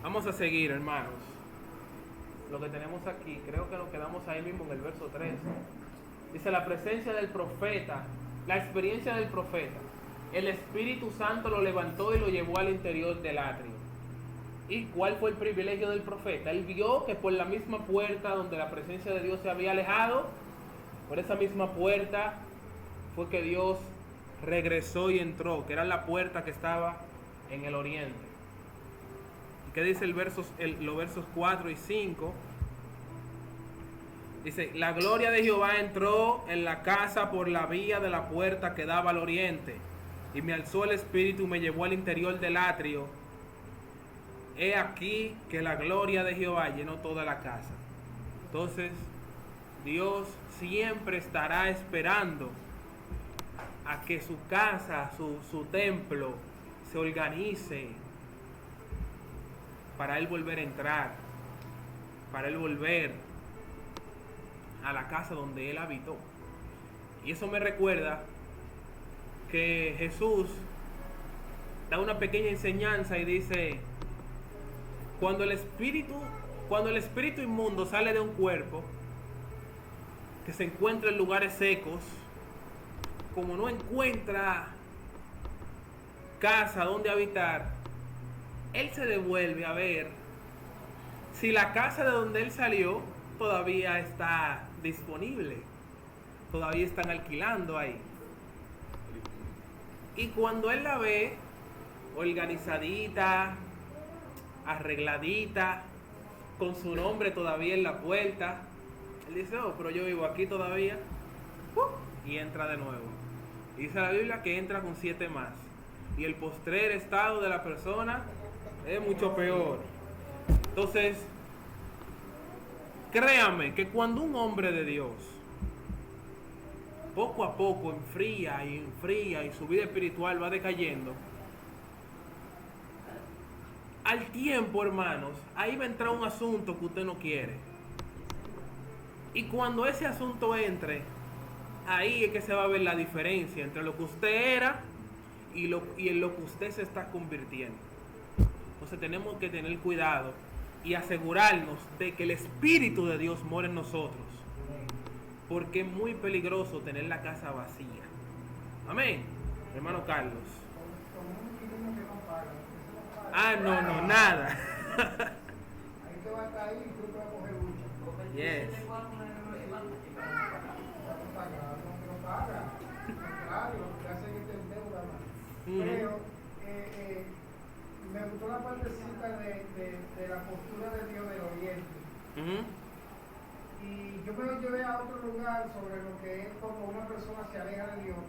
Vamos a seguir, hermanos. Lo que tenemos aquí, creo que nos quedamos ahí mismo en el verso 13. Dice la presencia del profeta, la experiencia del profeta. El Espíritu Santo lo levantó y lo llevó al interior del atrio. ¿Y cuál fue el privilegio del profeta? Él vio que por la misma puerta donde la presencia de Dios se había alejado, por esa misma puerta fue que Dios regresó y entró, que era la puerta que estaba en el oriente. ¿Qué dice los versos 4 y 5? Dice, la gloria de Jehová entró en la casa por la vía de la puerta que daba al oriente, y me alzó el espíritu y me llevó al interior del atrio. He aquí que la gloria de Jehová llenó toda la casa. Entonces, Dios siempre estará esperando a que su casa, su templo, se organice para Él volver a entrar, para Él volver a la casa donde Él habitó. Y eso me recuerda que Jesús da una pequeña enseñanza y dice, cuando el espíritu inmundo sale de un cuerpo que se encuentra en lugares secos, como no encuentra casa donde habitar, él se devuelve a ver si la casa de donde él salió todavía está disponible, todavía están alquilando ahí. Y cuando él la ve organizadita, arregladita, con su nombre todavía en la puerta, él dice, oh, pero yo vivo aquí todavía, y entra de nuevo. Y dice la Biblia que entra con 7 más. Y el postrer estado de la persona es mucho peor. Entonces, créame que cuando un hombre de Dios poco a poco enfría y su vida espiritual va decayendo, al tiempo, hermanos, ahí va a entrar un asunto que usted no quiere. Y cuando ese asunto entre, ahí es que se va a ver la diferencia entre lo que usted era y en lo que usted se está convirtiendo. Entonces tenemos que tener cuidado y asegurarnos de que el Espíritu de Dios mora en nosotros, porque es muy peligroso tener la casa vacía. Amén, hermano Carlos. Ah, no, nada. Ahí te va a estar ahí y tú te vas a coger mucho. Yes. No paga. Claro, lo que hace es que te endeuda más. Pero me gustó la partecita de la postura de Dios del Oriente. Y yo me lo llevé a otro lugar sobre lo que es como una persona se aleja de Dios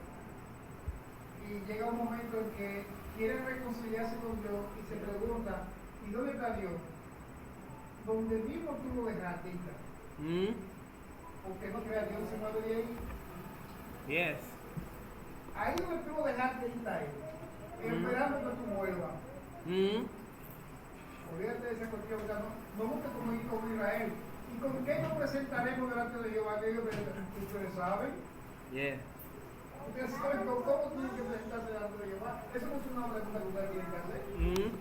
y llega un momento en que quiere reconciliarse con Dios y se pregunta, ¿y dónde está Dios? Donde mismo tú lo dejaste. Porque no creas, Dios se mueve de ahí. Yes. Ahí donde tú lo dejaste está Él, esperando que tú vuelvas. Olvídate de esa cuestión, o sea, no busques como ir con Israel. ¿Y con qué nos presentaremos delante de Jehová? Que ustedes saben. Yeah. Ustedes saben cómo tienen que presentarse delante de Jehová. Eso no es una pregunta que ustedes tienen que hacer.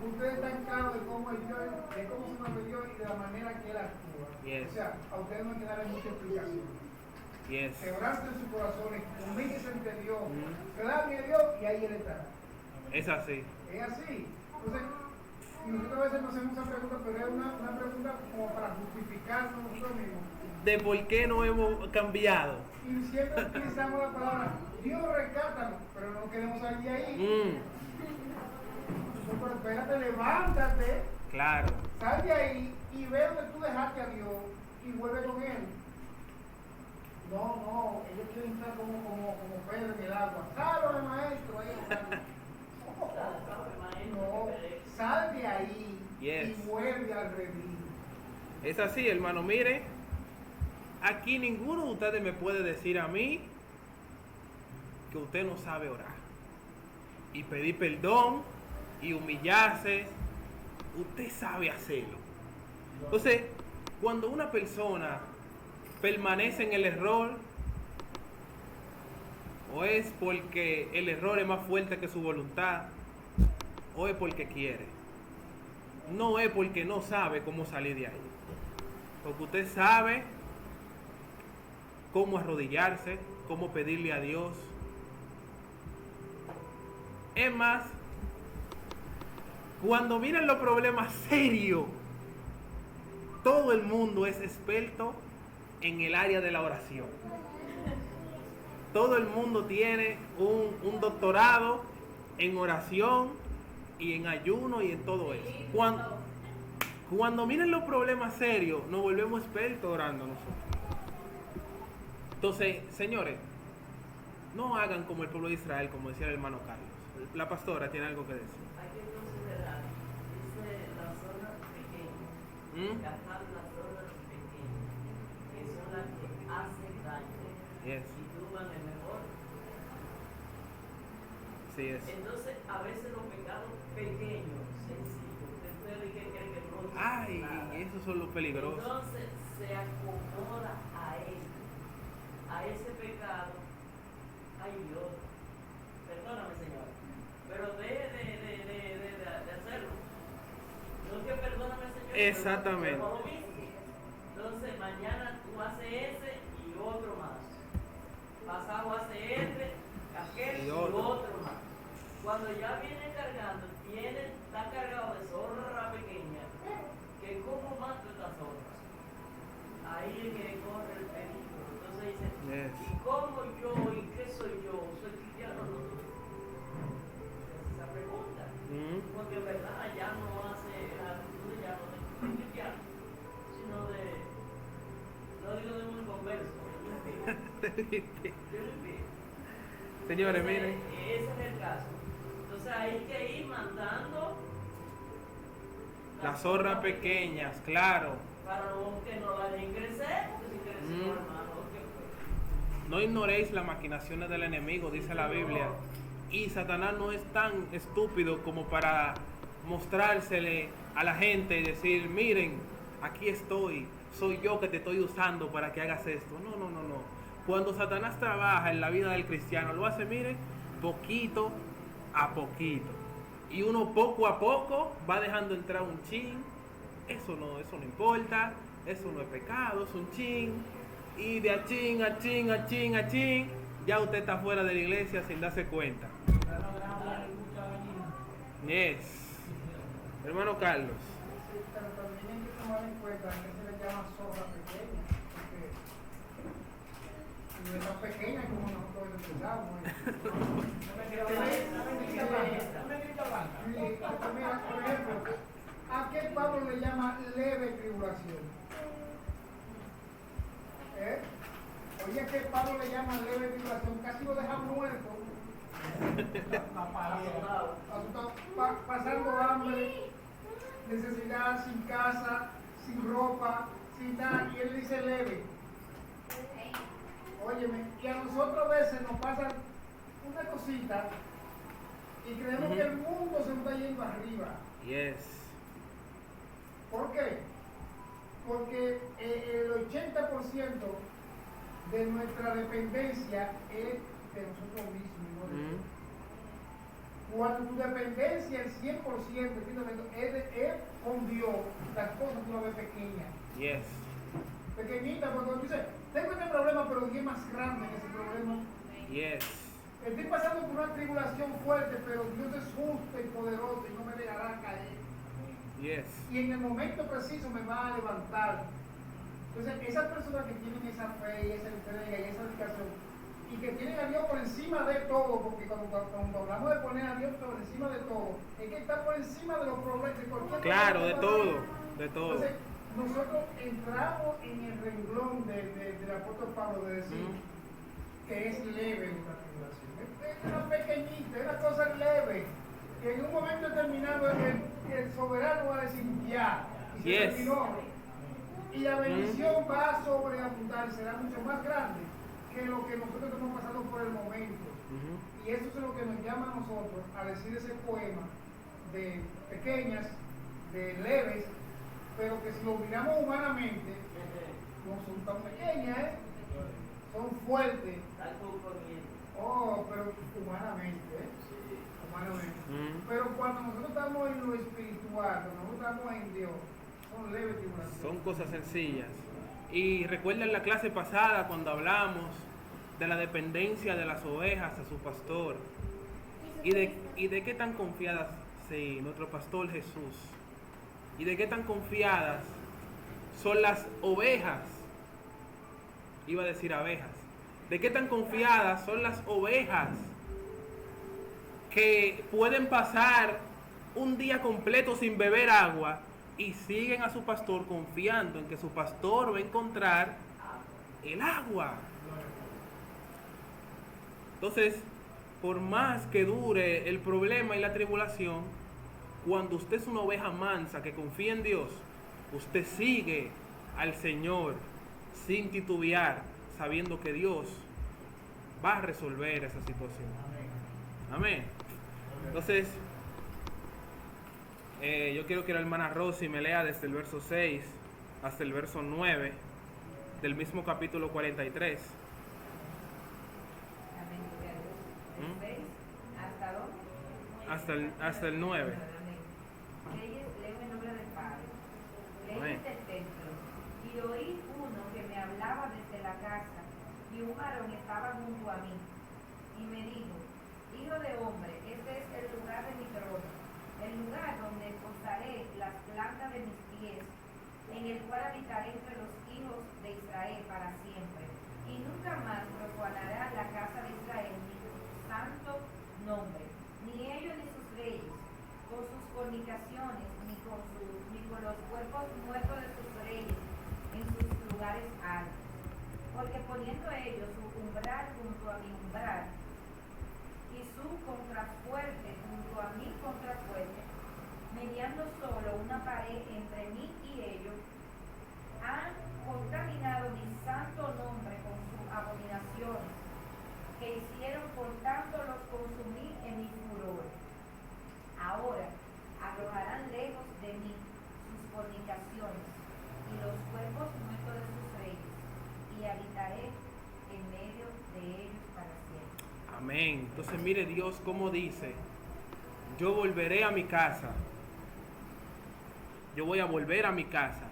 Ustedes están claros de cómo es Dios, de cómo se mueve Dios y de la manera que Él actúa. Yes. O sea, a ustedes no hay que darle mucha explicación. Yes. Quebranten sus corazones, humíllense ante Dios, clamen a Dios y ahí Él estará. Es así. Es así. Entonces, nosotros a veces nos hacemos esa pregunta, pero es una pregunta como para justificarnos nosotros mismos. De por qué no hemos cambiado. Y siempre utilizamos la palabra, Dios rescátanos, pero no queremos salir de ahí. No, pero espérate, levántate. Claro. Sal de ahí y ve donde tú dejaste a Dios y vuelve con Él. No, ellos quieren estar como Pedro en el agua. Sálvame, maestro. No, sal de ahí y vuelve al redil. Es así, hermano. Mire, aquí ninguno de ustedes me puede decir a mí que usted no sabe orar y pedir perdón y humillarse. Usted sabe hacerlo. Entonces, cuando una persona permanece en el error, o es porque el error es más fuerte que su voluntad, o es porque quiere. no es porque no sabe cómo salir de ahí. Porque usted sabe cómo arrodillarse, cómo pedirle a Dios. Es más, cuando miren los problemas serios, todo el mundo es experto en el área de la oración. Todo el mundo tiene un doctorado en oración y en ayuno y en todo eso. Cuando miren los problemas serios, nos volvemos expertos orando nosotros. Entonces, señores, no hagan como el pueblo de Israel, como decía el hermano Carlos. La pastora tiene algo que decir. Hay que considerar, dice las zonas pequeñas, gastar las zonas pequeñas, que son las que hacen daño Yes. y turban el mejor. Sí es. Entonces, a veces los pecados pequeños, sencillos, ustedes creen que no dicen Ay, nada. esos son los peligrosos. Entonces, se acomoda a él, a ese pecado. Ay Dios, perdóname Señor, pero de hacerlo. No es que perdóname Señor. Exactamente. Pero no lo viste. Entonces mañana tú haces ese y otro más. Pasado hace este, aquel y otro más. Cuando ya viene cargando, está cargado de zorra pequeña, que cómo mato esta zorra. Ahí es que corre el peligro. Entonces dice, Yes. ¿y cómo yo? ¿Y qué soy yo? ¿Soy cristiano o no? Es esa pregunta. Porque en verdad ya no hace la actitud ya no de cristiano, sino no digo de un converso, de un impío. Señores, Entonces, miren. ese es el caso. Entonces hay que ir mandando Las zorras pequeñas, claro. para que no la dejen crecer, porque si crece hermano, ¿qué fue? No ignoréis las maquinaciones del enemigo, dice la Biblia. Y Satanás no es tan estúpido como para mostrársele a la gente y decir, miren, aquí estoy, soy yo que te estoy usando para que hagas esto. No. Cuando Satanás trabaja en la vida del cristiano, lo hace, miren, poquito a poquito. Y uno poco a poco va dejando entrar un chin. Eso no importa, eso no es pecado, es un chin. Y de a chin, ya usted está fuera de la iglesia sin darse cuenta. Yes. Hermano Carlos. Sí, pero también hay que tomar en cuenta que se le llama zorra pequeña, porque no es tan pequeña como nosotros lo pensamos. Mira, por ejemplo, ¿a qué Pablo le llama leve tribulación? Oye, que Pablo le llama leve tribulación, casi lo deja muerto. Pasando hambre, necesidad, sin casa, sin ropa, sin nada, y él dice leve. Óyeme, y a nosotros a veces nos pasa una cosita y creemos que el mundo se está yendo arriba. Yes. ¿Por qué? Porque el 80% de nuestra dependencia es de nosotros mismos. ¿No? Cuando tu dependencia el 100% es con Dios, las cosas tú las ves pequeñas. Yes. Pequeñitas, porque cuando tú dices, tengo este problema, pero Dios es más grande que ese problema. Yes. Estoy pasando por una tribulación fuerte, pero Dios es justo y poderoso y no me dejará caer. Yes. Y en el momento preciso me va a levantar. Entonces, esas personas que tienen esa fe y esa entrega y esa dedicación y que tienen a Dios por encima de todo, porque cuando hablamos de poner a Dios por encima de todo, es que está por encima de los problemas, de cualquier Claro, problema. de todo. Entonces, nosotros entramos en el renglón del apóstol Pablo de decir que es leve nuestra tribulación. Es una pequeñita, es una cosa leve, que en un momento determinado el soberano va a decir ya, y se Yes. terminó. Y la bendición va a sobreabundar, será mucho más grande que lo que nosotros estamos pasando por el momento. Y eso es lo que nos llama a nosotros a decir ese poema de pequeñas, de leves, pero que si lo miramos humanamente, no son tan pequeñas, son fuertes. Oh, pero humanamente, Pero cuando nosotros estamos en lo espiritual, cuando nosotros estamos en Dios, son leves tribulaciones. Son cosas sencillas. Y recuerden la clase pasada cuando hablamos de la dependencia de las ovejas a su pastor. Y de qué tan confiadas, sí, nuestro pastor Jesús. Y de qué tan confiadas son las ovejas. Iba a decir abejas. De qué tan confiadas son las ovejas que pueden pasar un día completo sin beber agua y siguen a su pastor confiando en que su pastor va a encontrar el agua. Entonces, por más que dure el problema y la tribulación, cuando usted es una oveja mansa que confía en Dios, usted sigue al Señor sin titubear, sabiendo que Dios va a resolver esa situación. Amén. Entonces, yo quiero que la hermana Rosy me lea desde el verso 6 hasta el verso 9 del mismo capítulo 43. Hasta el 9. Leyes, leo en nombre del Padre. Leyes del templo. Y oí uno que me hablaba desde la casa, y un varón estaba junto a mí. Y me dijo: Hijo de hombre, este es el lugar de mi trono, el lugar donde posaré las plantas de mis pies, en el cual habitaré entre los hijos de Israel para siempre. Y nunca más profanará la casa de Israel ni su santo nombre, ni ellos ni sus reyes, con sus fornicaciones, ni con los cuerpos muertos de sus reyes en sus lugares altos. Porque poniendo ellos su umbral junto a mi umbral, y su contrafuerte junto a mi contrafuerte, mediando solo una pared entre mí y ellos, han contaminado mi santo nombre con sus abominaciones, que hicieron, por tanto los consumí en mi furor. Ahora arrojarán lejos de mí sus fornicaciones y los cuerpos muertos de sus reyes, y habitaré en medio de ellos para siempre. Amén. Entonces mire Dios cómo dice: yo volveré a mi casa. Yo voy a volver a mi casa.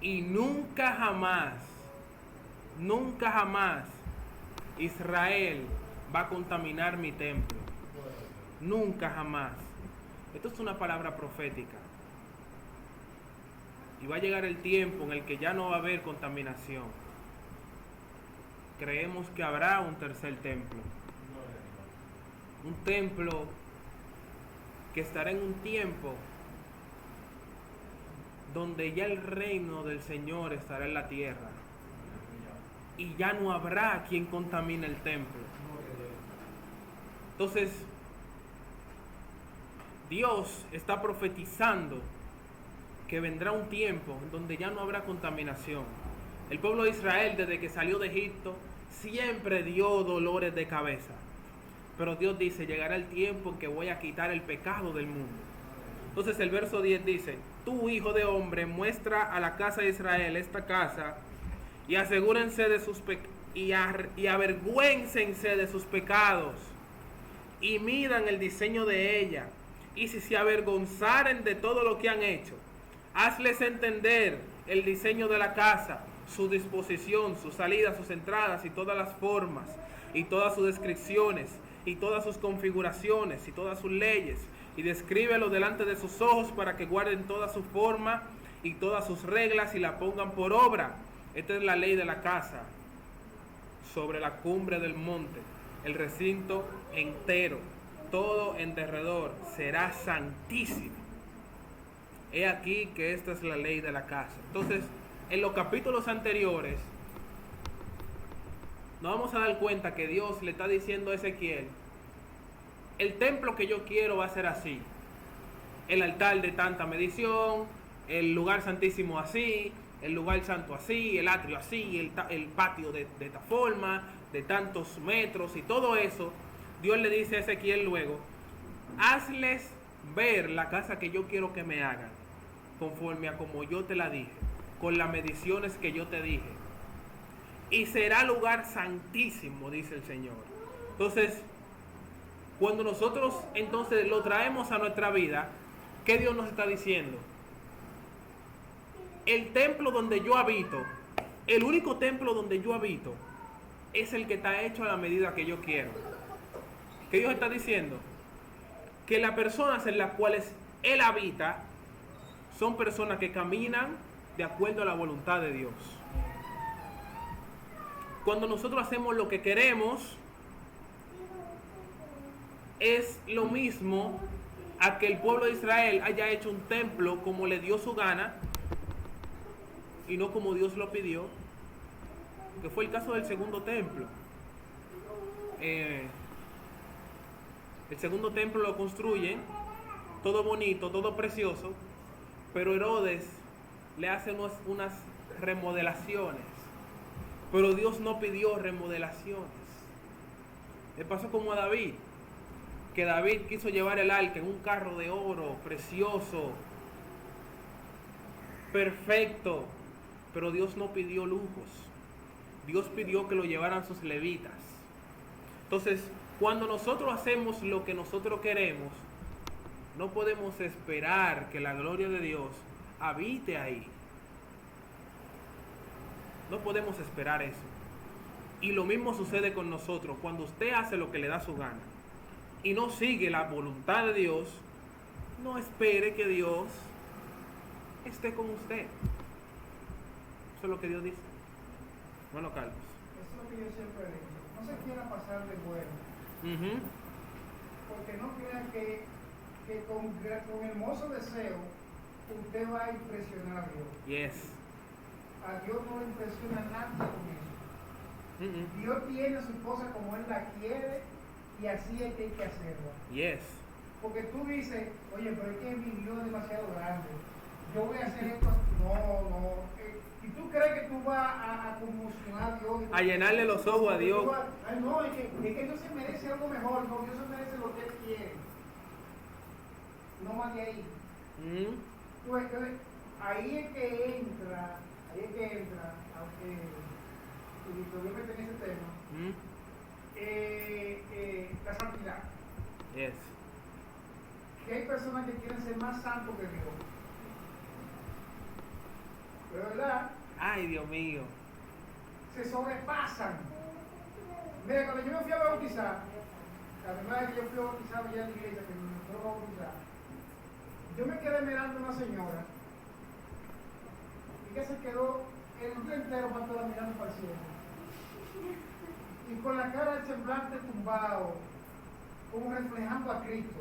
Y nunca jamás Israel va a contaminar mi templo. Nunca jamás. Esto es una palabra profética. Y va a llegar el tiempo en el que ya no va a haber contaminación. Creemos que habrá un tercer templo. Un templo que estará en un tiempo donde ya el reino del Señor estará en la tierra. Y ya no habrá quien contamine el templo. Entonces, Dios está profetizando que vendrá un tiempo en donde ya no habrá contaminación. El pueblo de Israel, desde que salió de Egipto, siempre dio dolores de cabeza. Pero Dios dice: llegará el tiempo en que voy a quitar el pecado del mundo. Entonces el verso 10 dice: tú, hijo de hombre, muestra a la casa de Israel esta casa, y asegúrense de sus y avergüéncense de sus pecados, y midan el diseño de ella, y si se avergonzaren de todo lo que han hecho, hazles entender el diseño de la casa, su disposición, sus salidas, sus entradas, y todas las formas, y todas sus descripciones, y todas sus configuraciones, y todas sus leyes, y descríbelo delante de sus ojos para que guarden toda su forma y todas sus reglas y la pongan por obra. Esta es la ley de la casa sobre la cumbre del monte, el recinto entero, todo en derredor será santísimo. He aquí que esta es la ley de la casa. Entonces, en los capítulos anteriores nos vamos a dar cuenta que Dios le está diciendo a Ezequiel: el templo que yo quiero va a ser así, el altar de tanta medición, el lugar santísimo así, el lugar santo así, el atrio así, el patio de esta forma, de tantos metros, y todo eso. Dios le dice a Ezequiel luego: hazles ver la casa que yo quiero que me hagan, conforme a como yo te la dije, con las mediciones que yo te dije, y será lugar santísimo, dice el Señor. Entonces, Cuando nosotros entonces lo traemos a nuestra vida, ¿qué Dios nos está diciendo? El templo donde yo habito, el único templo donde yo habito, es el que está hecho a la medida que yo quiero. ¿Qué Dios está diciendo? Que las personas en las cuales Él habita son personas que caminan de acuerdo a la voluntad de Dios. Cuando nosotros hacemos lo que queremos, es lo mismo a que el pueblo de Israel haya hecho un templo como le dio su gana y no como Dios lo pidió, que fue el caso del segundo templo. El segundo templo lo construyen, todo bonito, todo precioso, pero Herodes le hace unas remodelaciones. Pero Dios no pidió remodelaciones. Le pasó como a David, que David quiso llevar el arca en un carro de oro, precioso, perfecto, pero Dios no pidió lujos. Dios pidió que lo llevaran sus levitas. Entonces, cuando nosotros hacemos lo que nosotros queremos, no podemos esperar que la gloria de Dios habite ahí. No podemos esperar eso. Y lo mismo sucede con nosotros. Cuando usted hace lo que le da su gana y no sigue la voluntad de Dios, no espere que Dios esté con usted. Eso es lo que Dios dice. Bueno, Carlos. Eso es lo que yo siempre digo. No se quiera pasar de bueno. Porque no crean que con hermoso deseo usted va a impresionar a Dios. Yes. A Dios no le impresiona nada con eso. Dios tiene a su esposa como Él la quiere y así es que hay que hacerlo. Yes. Porque tú dices, oye, pero es que mi Dios es demasiado grande. Yo voy a hacer esto. No. Y tú crees que tú vas a conmocionar a Dios. A llenarle los ojos a Dios. Ay, no, es que Dios se merece algo mejor. No, Dios se merece lo que Él quiere. No más de ahí. Pues, ahí es que entra, aunque yo me en ese tema, la santidad. Yes. Que hay personas que quieren ser más santos que Dios. De verdad. Ay, Dios mío. Se sobrepasan. Mira, cuando yo me fui a bautizar, la primera vez que yo fui a bautizar allá en la iglesia, que me fui a bautizar, yo me quedé mirando a una señora y que se quedó el día entero para toda mirando para el cielo. Y con la cara del semblante tumbado, como reflejando a Cristo.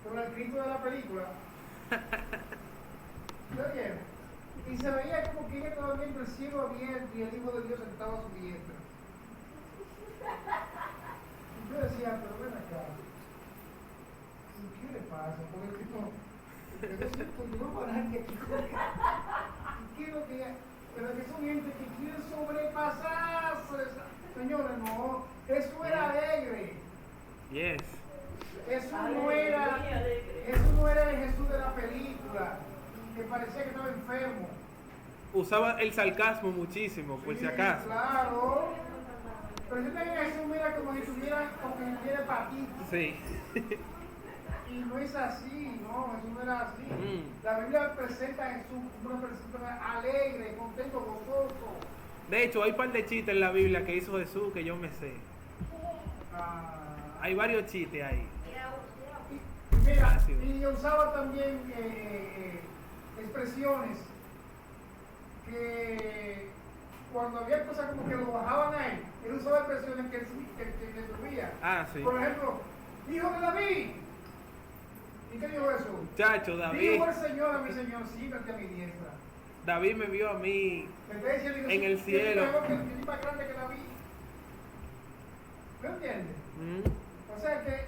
Con el Cristo de la película. ¿Se oyeron? Y se veía como que ella estaba viendo el cielo abierto y el Hijo de Dios sentado a su diestra. Y yo decía, pero ven acá. ¿Qué le pasa? Porque yo no para nadie aquí. ¿Qué es lo que ella? Pero que son gente que quieren sobrepasarse. Señores, no. Eso era alegre. Yes. Eso no era el Jesús de la película, que parecía que estaba enfermo. Usaba el sarcasmo muchísimo, por si acaso. Claro. Pero yo tenía Jesús, mira, como si tuviera hepatitis. Sí. Y no es así, no, Jesús no era así. La Biblia presenta a Jesús como una persona alegre, contento, gozoso. De hecho, hay un par de chistes en la Biblia que hizo Jesús que yo me sé. Hay varios chistes ahí. Mira, y usaba también expresiones que cuando había cosas como que lo bajaban a él usaba expresiones que le subía. Sí. Por ejemplo, hijo de David. ¿Y qué dijo eso? Chacho, David. Dijo el Señor a mi Señor, sígate a mi diestra. David me vio a mí en el cielo. Que es más grande que David. ¿Me entiendes? O sea que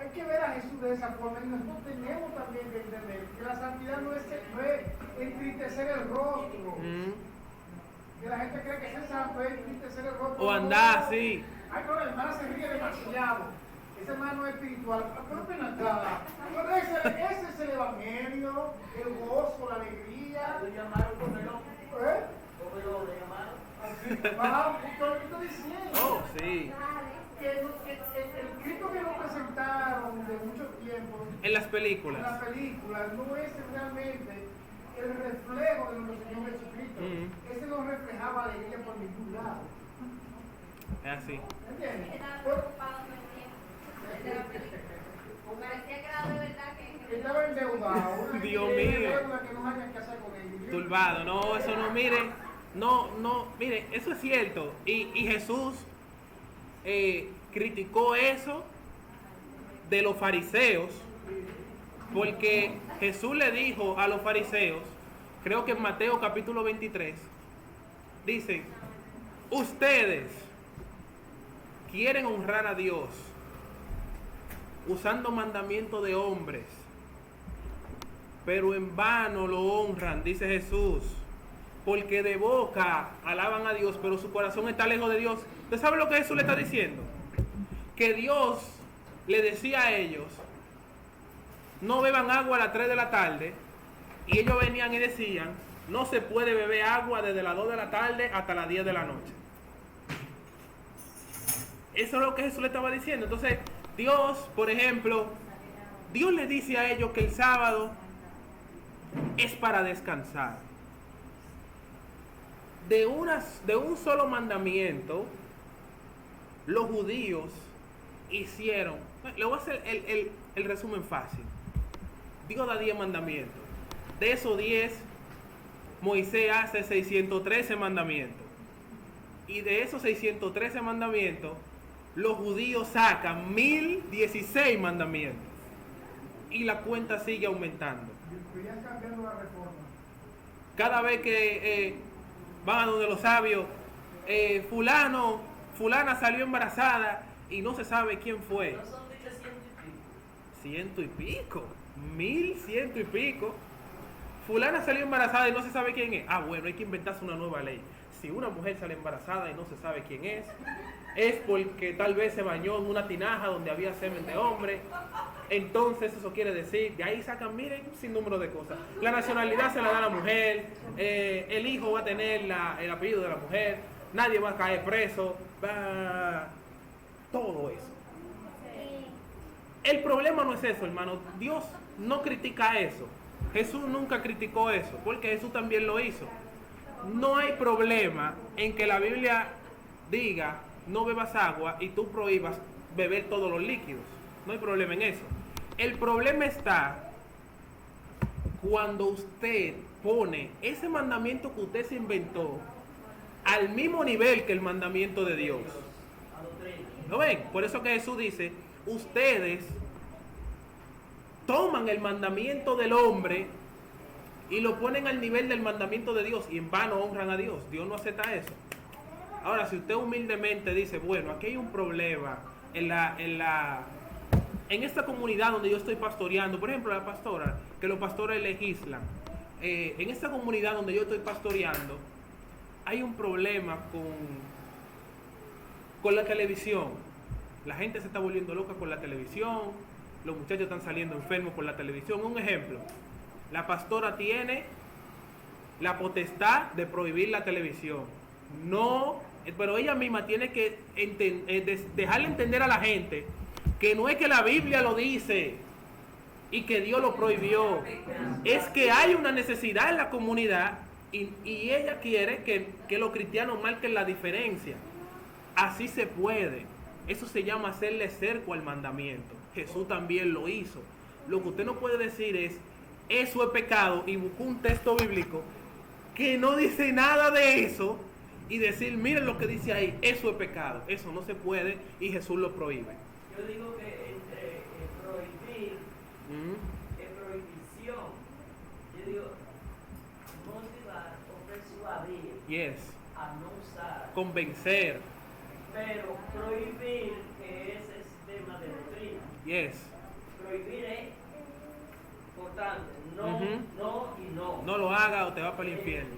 hay que ver a Jesús de esa forma y nosotros tenemos también que entender que la santidad no es entristecer el rostro. Que la gente cree que ser santo es entristecer el rostro. O andar así. Ay, no, la hermana se ríe demasiado. Ese hermano es espiritual. Pero ven acá. Ese es el evangelio, el gozo, la alegría. Lo llamaron comelón. ¿Cómo lo llamaron? Así, vamos, ¿qué estoy diciendo? Oh, sí. el Cristo que nos presentaron de muchos tiempos En las películas. en las películas no es realmente el reflejo de nuestro Señor Jesucristo. Ese no reflejaba la iglesia por ningún lado. Es así. ¿Entiendes? Estaba preocupado todo el tiempo de la película. Parecía que era de verdad que Estaba endeudado. Una Dios gente mío. deuda que no hayan que hacer con ellos. Turbado, no, eso no, mire, no, mire, eso es cierto. Y Jesús criticó eso de los fariseos, porque Jesús le dijo a los fariseos, creo que en Mateo capítulo 23, dice, ustedes quieren honrar a Dios usando mandamientos de hombres, pero en vano lo honran, dice Jesús, porque de boca alaban a Dios, pero su corazón está lejos de Dios. ¿Usted sabe lo que Jesús le está diciendo? Que Dios le decía a ellos, no beban agua a las 3 de la tarde, y ellos venían y decían, no se puede beber agua desde las 2 de la tarde hasta las 10 de la noche. Eso es lo que Jesús le estaba diciendo. Entonces, Dios, por ejemplo, Dios le dice a ellos que el sábado es para descansar. De un solo mandamiento, los judíos hicieron, le voy a hacer el resumen fácil. Dios da 10 mandamientos. De esos 10, Moisés hace 613 mandamientos. Y de esos 613 mandamientos, los judíos sacan 1016 mandamientos. Y la cuenta sigue aumentando. Y ya cambiando la reforma. Cada vez que van a donde los sabios, fulana salió embarazada y no se sabe quién fue. No son dichos 100 y pico. 100 y pico, 1100 y pico. Fulana salió embarazada y no se sabe quién es. Ah, bueno, hay que inventarse una nueva ley. Si una mujer sale embarazada y no se sabe quién es porque tal vez se bañó en una tinaja donde había semen de hombre. Entonces eso quiere decir, de ahí sacan, miren, un sinnúmero de cosas. La nacionalidad se la da a la mujer, el hijo va a tener el apellido de la mujer, nadie va a caer preso, todo eso. El problema no es eso, hermano. Dios no critica eso. Jesús nunca criticó eso, porque Jesús también lo hizo. No hay problema en que la Biblia diga no bebas agua y tú prohíbas beber todos los líquidos. No hay problema en eso. El problema está cuando usted pone ese mandamiento que usted se inventó al mismo nivel que el mandamiento de Dios. ¿Lo ven? Por eso que Jesús dice, ustedes toman el mandamiento del hombre y lo ponen al nivel del mandamiento de Dios y en vano honran a Dios. Dios no acepta eso. Ahora, si usted humildemente dice, bueno, aquí hay un problema en esta comunidad donde yo estoy pastoreando, por ejemplo, la pastora, que los pastores legislan, en esta comunidad donde yo estoy pastoreando, hay un problema con la televisión. La gente se está volviendo loca con la televisión, los muchachos están saliendo enfermos por la televisión. Un ejemplo, la pastora tiene la potestad de prohibir la televisión. No, pero ella misma tiene que dejarle entender a la gente que no es que la Biblia lo dice y que Dios lo prohibió, es que hay una necesidad en la comunidad y ella quiere que los cristianos marquen la diferencia. Así se puede. Eso se llama hacerle cerco al mandamiento. Jesús también lo hizo. Lo que usted no puede decir es, eso es pecado, y buscar un texto bíblico que no dice nada de eso y decir, miren lo que dice ahí, eso es pecado. Eso no se puede y Jesús lo prohíbe. Yo digo que entre prohibir y prohibición, yo digo motivar o persuadir Yes. a no usar, Convencer. pero prohibir, que ese es tema de doctrina. Yes. Prohibir es importante, no, no y no. No lo haga o te va para el infierno.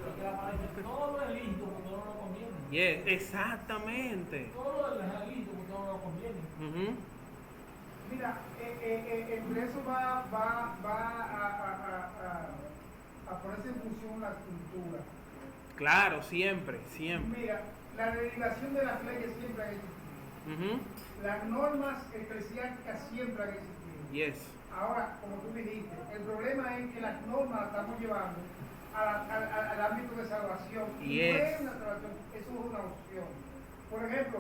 Todo es lindo porque no lo conviene. Yes. Exactamente. Todo es lindo porque no lo conviene. Mira, entre eso va a ponerse en función la cultura. Claro, siempre. Mira, la derivación de las leyes siempre ha existido. Ujú. Las normas eclesiásticas siempre han existido. Yes. Ahora, como tú dijiste, el problema es que las normas las estamos llevando al ámbito de salvación. Y no es una salvación, eso es una opción. Por ejemplo,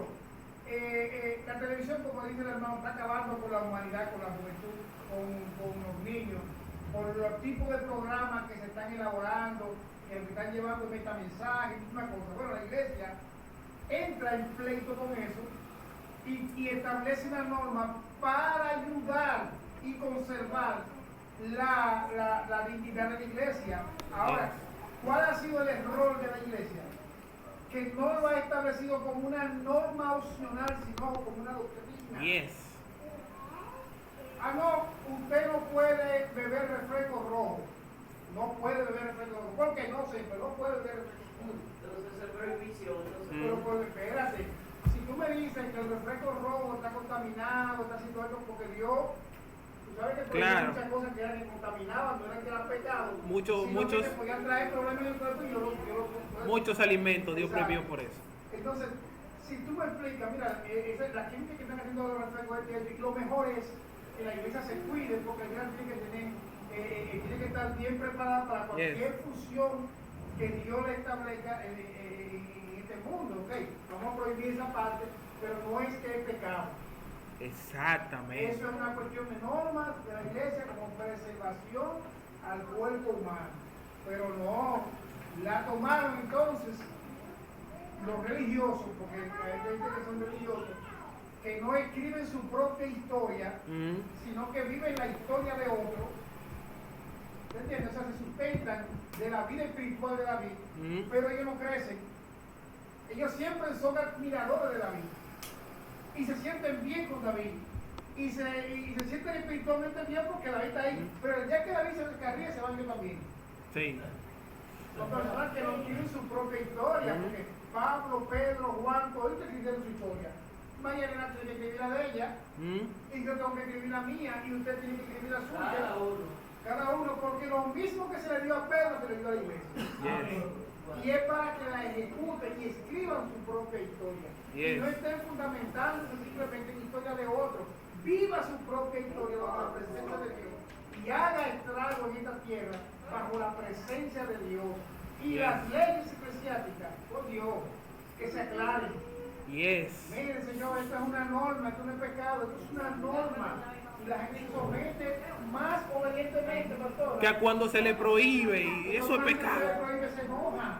la televisión, como dice el hermano, está acabando con la humanidad, con la juventud, con los niños, por los tipos de programas que se están elaborando, que están llevando metamensajes y una cosa. Bueno, la iglesia entra en pleito con eso y establece una norma para ayudar y conservar la dignidad de la iglesia. Ahora, ¿cuál ha sido el error de la iglesia? Que no lo ha establecido como una norma opcional, sino como una doctrina. Yes. No, usted no puede beber refresco rojo. No puede beber refresco rojo. ¿Por qué? No sé, pero no puede beber refresco rojo. Entonces es prohibición. Pero pues, espérate, si tú me dices que el refresco rojo está contaminado, está haciendo algo porque Dios, tú sabes que Claro. muchas cosas que eran que contaminaban, no eran que eran pecados, Muchos- sino muchos- que te podían traer problemas en el cuerpo y yo lo Muchos alimentos Dios Exacto. prohibió por eso. Entonces, si tú me explicas, mira, la química que están haciendo los refrescos, lo mejor es que la iglesia se cuide porque la iglesia tiene que tener, tiene que estar bien preparada para cualquier fusión que Dios le establezca en este mundo, ¿ok? Vamos a prohibir esa parte, pero no es que es pecado. Exactamente. Eso es una cuestión de normas de la iglesia como preservación al cuerpo humano. Pero no, la tomaron entonces los religiosos, porque hay gente que son religiosos, que no escriben su propia historia, Ujú. sino que viven la historia de otro. ¿Te entiendes? O sea, se sustentan de la vida espiritual de David, Ujú. pero ellos no crecen. Ellos siempre son admiradores de David y se sienten bien con David y se sienten espiritualmente bien porque David está ahí. Pero el día que David se descarría, se van ellos también. Sí. Son personas que no tienen su propia historia, porque Pablo, Pedro, Juan, todos escribieron su historia. Mañana tiene que escribir la de ella, Ujú. y yo tengo que escribir la mía, y usted tiene que escribir la suya. Cada uno. Cada uno, porque lo mismo que se le dio a Pedro, se le dio a la iglesia. Yes. Y es para que la ejecuten y escriban su propia historia. Yes. Y no estén fundamentándose simplemente en historia de otros. Viva su propia historia bajo la presencia de Dios. Y haga estrago en esta tierra bajo la presencia de Dios. Y Yes. las leyes eclesiásticas, por Dios, que se aclaren. Yes. Miren, Señor, esto es una norma, esto no es pecado, esto es una norma. Y la gente se somete más obedientemente, pastor. Que a cuando se le prohíbe, y eso es Cuando pecado. usted le prohíbe, se enoja.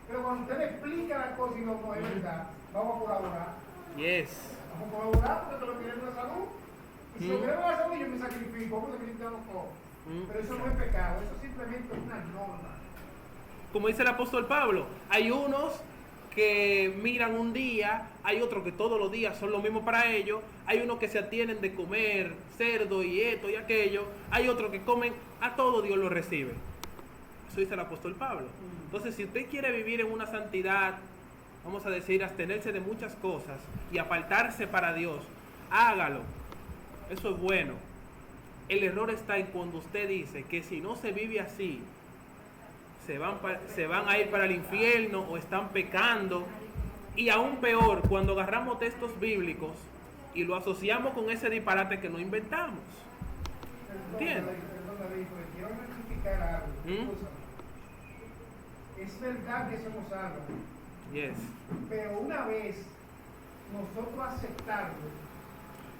Pero cuando usted le explica la cosa y no es verdad, vamos a colaborar. Yes. Vamos a colaborar porque te lo queremos la salud. Y si lo queremos la salud, yo me sacrifico, vamos a sacrificarnos todos. Pero eso no es pecado, eso simplemente es una norma. Como dice el apóstol Pablo, hay unos que miran un día, hay otros que todos los días son lo mismo para ellos, hay unos que se atienen de comer cerdo y esto y aquello, hay otros que comen, a todo Dios lo recibe. Eso dice el apóstol Pablo. Entonces, si usted quiere vivir en una santidad, vamos a decir, abstenerse de muchas cosas y apartarse para Dios, hágalo. Eso es bueno. El error está en cuando usted dice que si no se vive así, se van a ir para el infierno o están pecando. Y aún peor, cuando agarramos textos bíblicos y lo asociamos con ese disparate que no inventamos. ¿Entiendes? Perdón, David, porque quiero rectificar algo. Escúchame. Es verdad que somos salvos, Yes. pero una vez nosotros aceptarlo,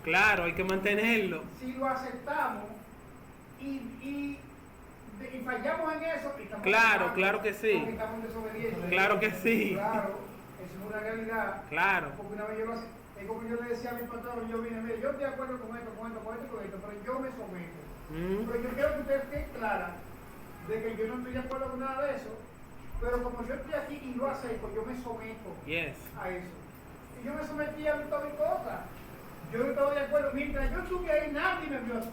Claro, hay que mantenerlo. si lo aceptamos y fallamos en eso, estamos Claro, pecando, claro que sí. porque estamos en desobediencia. Claro que sí. Claro, eso es una realidad. Claro. Porque una vez yo lo hacía, es como yo le decía a mi patrón, yo vine, mire, yo estoy de acuerdo con esto, pero yo me someto. Pero yo quiero que usted esté clara de que yo no estoy de acuerdo con nada de eso, pero como yo estoy aquí y lo acepto, yo me someto Yes. a eso. Y yo me sometí a todas mis cosas. Yo no estaba de acuerdo. Mientras yo estuve ahí, nadie me vio así.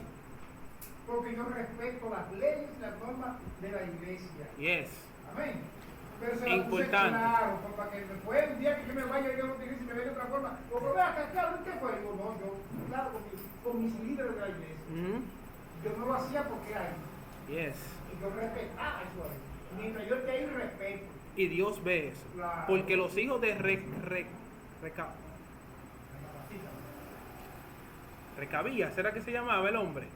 Porque yo respeto las leyes y las normas de la iglesia. Yes. Amén. Pero se la puse Importante. claro, para que después el día que yo me vaya, yo lo utilice y me vea de otra forma. O pero vea acá, claro, ¿qué fue? Digo, no, yo, claro, con mis líderes de la iglesia. Yo no lo hacía porque hay. Yes. Y yo respetaba eso ahí. Mientras yo esté ahí, respeto. Y Dios ve eso. Claro. Porque los hijos de Recabías, ¿era que se llamaba el hombre?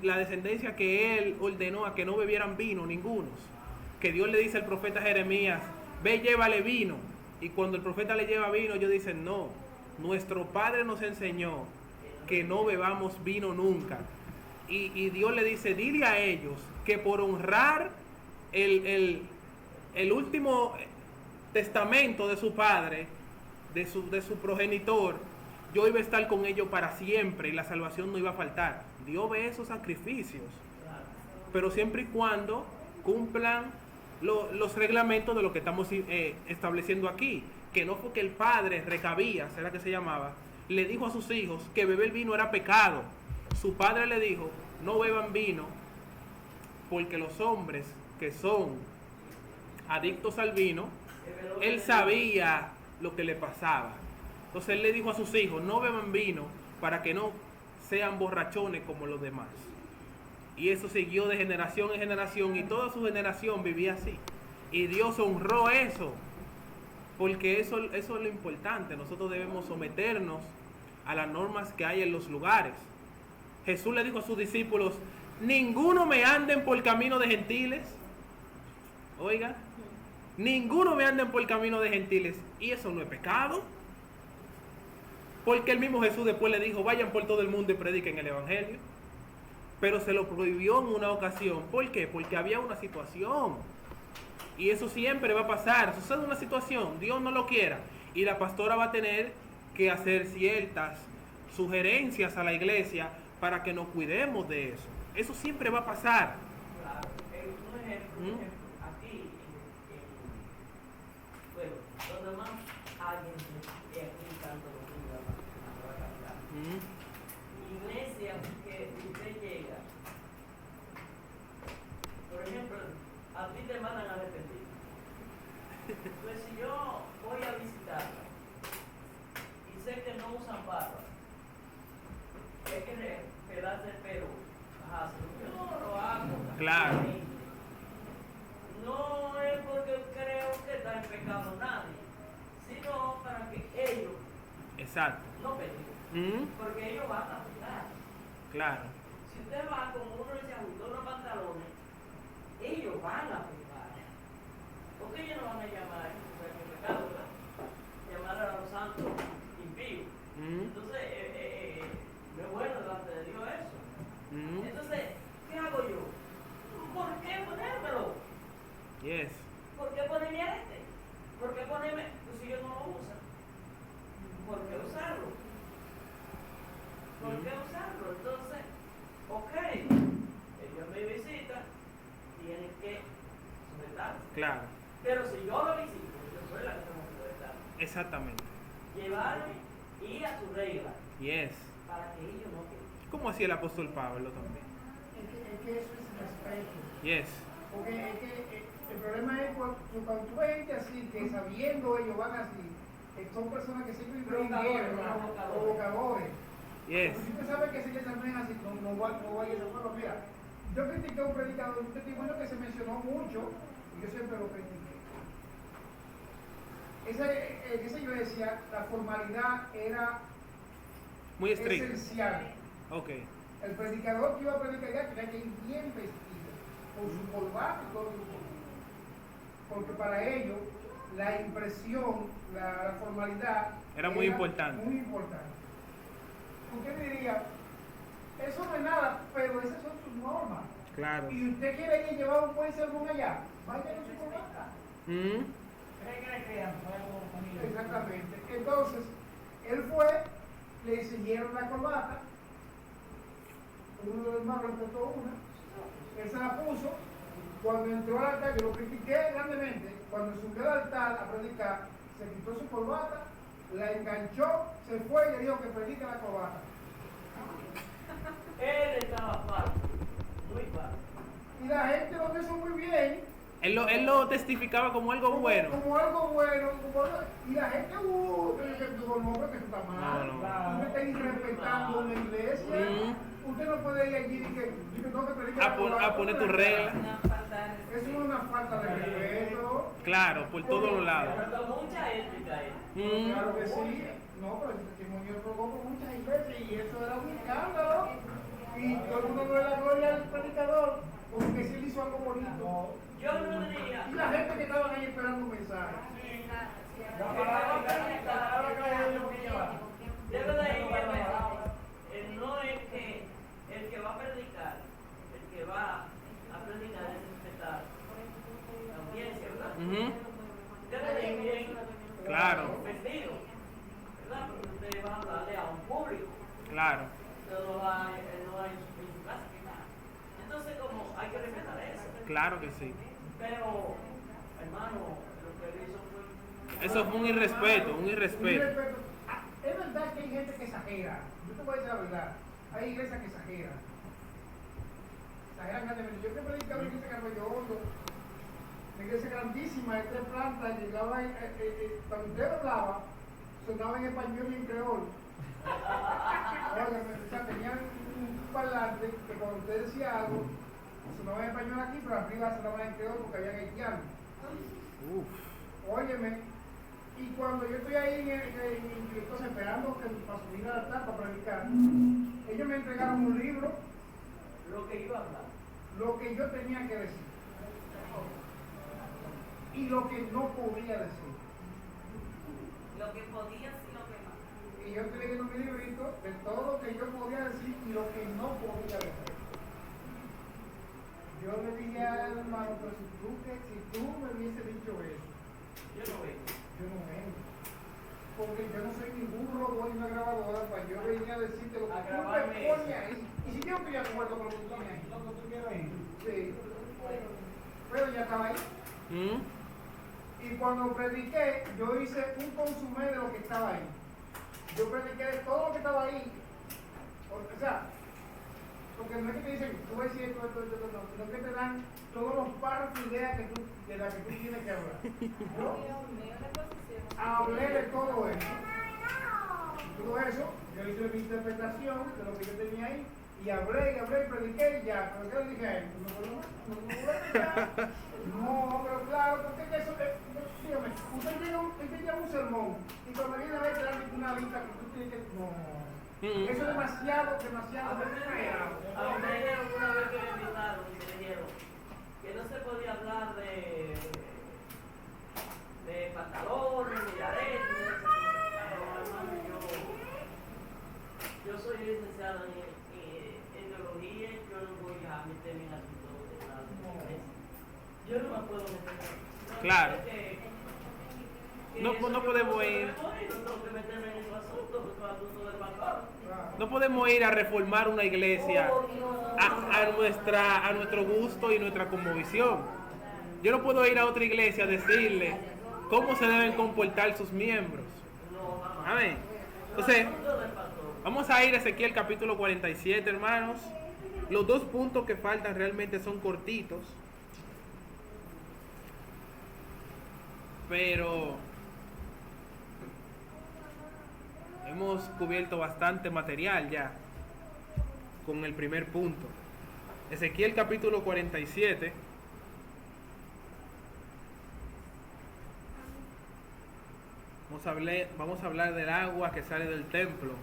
La descendencia que él ordenó a que no bebieran vino ningunos. Que Dios le dice al profeta Jeremías, ve, llévale vino. Y cuando el profeta le lleva vino, ellos dicen, no, nuestro padre nos enseñó que no bebamos vino nunca. Y Dios le dice, dile a ellos que por honrar el último testamento de su padre, de su progenitor, yo iba a estar con ellos para siempre y la salvación no iba a faltar. Dios ve esos sacrificios, pero siempre y cuando cumplan los reglamentos de lo que estamos estableciendo aquí. Que no fue que el padre Recabías, era que se llamaba, le dijo a sus hijos que beber vino era pecado. Su padre le dijo, no beban vino, porque los hombres que son adictos al vino, él sabía lo que le pasaba. Entonces él le dijo a sus hijos, no beban vino para que no sean borrachones como los demás. Y eso siguió de generación en generación y toda su generación vivía así. Y Dios honró eso, porque eso es lo importante. Nosotros debemos someternos a las normas que hay en los lugares. Jesús le dijo a sus discípulos, ninguno me anden por camino de gentiles. Oiga, ninguno me anden por camino de gentiles. Y eso no es pecado. Porque el mismo Jesús después le dijo, vayan por todo el mundo y prediquen el evangelio. Pero se lo prohibió en una ocasión. ¿Por qué? Porque había una situación. Y eso siempre va a pasar. Sucede una situación, Dios no lo quiera. Y la pastora va a tener que hacer ciertas sugerencias a la iglesia para que nos cuidemos de eso. Eso siempre va a pasar. Claro. Un ejemplo, aquí, bueno, donde más alguien aquí en Santo Domingo, en la capital. Iglesia que usted llega, por ejemplo, a ti te mandan a arrepentir. Pues si yo voy a visitarla y sé que no usan barba, hay que pelarse el pelo. Ajá, yo no lo hago. Claro. No es porque creo que está en pecado nadie, sino para que ellos Exacto. no peleen. Porque ellos van a pecar. Claro. Si usted va con uno y se ajustó los pantalones, ellos van a pecar. Porque ellos no van a llamar a pecado, ¿verdad? Llamar a los santos impíos. Entonces, no es bueno delante de Dios eso. Entonces, ¿qué hago yo? ¿Por qué ponérmelo? Yes. ¿Por qué ponerme a este? ¿Por qué ponerme? Pues si ellos no lo usan. ¿Por qué usarlo? ¿Por qué usarlo? Entonces, ok, ellos me visitan, tienen que sujetarse. Claro. Pero si yo lo visito, yo soy la que tengo que sujetar. Exactamente. Llevarme y a su regla, Yes. para que ellos no queden. Como hacía el apóstol Pablo también. Es que eso es respeto. Yes. Porque es que el problema es cuando tú ves gente así, que sabiendo ellos van así, son personas que siempre Provocadores, provocadores. Yes. Si usted sabe que si les también así, no vaya a ser bueno. Mira, yo critiqué a un predicador, un testimonio que se mencionó mucho, y yo siempre lo critiqué. Ese yo decía, la formalidad era Muy estricto. esencial. Ok. El predicador que iba a predicar ya tenía que ir bien vestido, con su corbata y todo su cosas. Porque para ellos la impresión, la formalidad Era muy importante. Muy importante. Usted diría, eso no es nada, pero esas son sus normas. Claro. Y usted quiere ir a llevar un buen sermón allá, vaya con su corbata. ¿Cree que le crean? Exactamente. Entonces, él fue, le exigieron la corbata, uno de los hermanos le cortó una, él se la puso, cuando entró al altar, yo lo critiqué grandemente, cuando subió al altar a predicar, se quitó su corbata, la enganchó, se fue y le dijo que predique la corbata. Él estaba falso, muy falso. Y la gente lo hizo muy bien. Él lo testificaba como algo bueno. Como algo bueno, y la gente, no, porque eso está mal. No. Usted está irrespetando la iglesia. Usted no puede ir allí y que tengo que predicar A poner tu regla. Eso es una falta de respeto. Claro, por todos los lados. Pero mucha ética ahí. Claro que sí. No, pero el testimonio robó por muchas iglesias y eso era un escándalo. Y todo el mundo no le da gloria al predicador porque si él hizo algo bonito. Yo no diría. Y la gente que estaba ahí esperando un mensaje. Debe de ir no es que el que va a predicar, el que va a predicar es respetar la audiencia, ¿verdad? Debe de ir bien Claro. vestido, ¿verdad? Porque usted va a hablarle a un público. Claro. No va en su casa. Entonces, como hay que respetar eso. Claro que sí. Pero, hermano, lo que él hizo fue. Eso fue un irrespeto, un irrespeto. Es verdad que hay gente que exagera. Yo te voy a decir la verdad. Hay iglesias que exageran. Exageran grandemente. Yo que predicaba en la iglesia de Carvalho Hondo, una iglesia grandísima de 3 plantas, llegaba cuando usted hablaba, sonaba en español y en creol. O sea, tenían un parlante que cuando usted decía algo, sonaba en español aquí, pero arriba sonaba en creol porque había haitiano. Óyeme. Y cuando yo estoy ahí, entonces esperando para subir al altar para predicar, ellos me entregaron un libro, Lo que iba a hablar. lo que yo tenía que decir y lo que no podía decir. Lo que podías y lo que no. Y yo estoy leyendo mi librito de todo lo que yo podía decir y lo que no podía decir. Yo le dije al hermano, pero si tú me hubiese dicho eso, Yo no veo. yo no vengo. Porque yo no soy ningún robot ni una grabadora para yo venir a decirte lo que A tú me grabarme pones eso. ahí. Y si yo estoy de acuerdo con lo que tú tienes ahí. Lo que tú quieras ir. Sí. Pero ya estaba ahí. ¿Mm? Y cuando prediqué, yo hice un consumé de lo que estaba ahí. Yo prediqué de todo lo que estaba ahí. O sea, porque no es que te dicen, tú vas a decir esto, no, sino que te dan todos los párrafos y ideas de las que tú tienes que hablar. Yo hablé de todo eso. Todo eso, yo hice mi interpretación de lo que yo tenía ahí y hablé y prediqué y ya. Pero ¿qué le dije a él? No puedo más, no puedo más. No, pero claro, porque eso, dígame, usted lleva un sermón y cuando viene a ver te dan una lista que tú tienes que. No. Eso es demasiado exagerado. A ustedes alguna vez que me invitaron y me dijeron que no se podía hablar de pantalones, ni de aretes, yo soy licenciado en teología, yo no voy a meterme en asuntos de la iglesia. Yo no me puedo meter. Claro. No podemos ir. No tengo que meterme en esos asuntos del pantón. No podemos ir a reformar una iglesia a nuestro gusto y nuestra cosmovisión. Yo no puedo ir a otra iglesia a decirle cómo se deben comportar sus miembros. Amén. Entonces, vamos a ir a Ezequiel capítulo 47, hermanos. Los 2 puntos que faltan realmente son cortitos. Pero hemos cubierto bastante material ya con el primer punto. Ezequiel capítulo 47. Vamos a hablar del agua que sale del templo,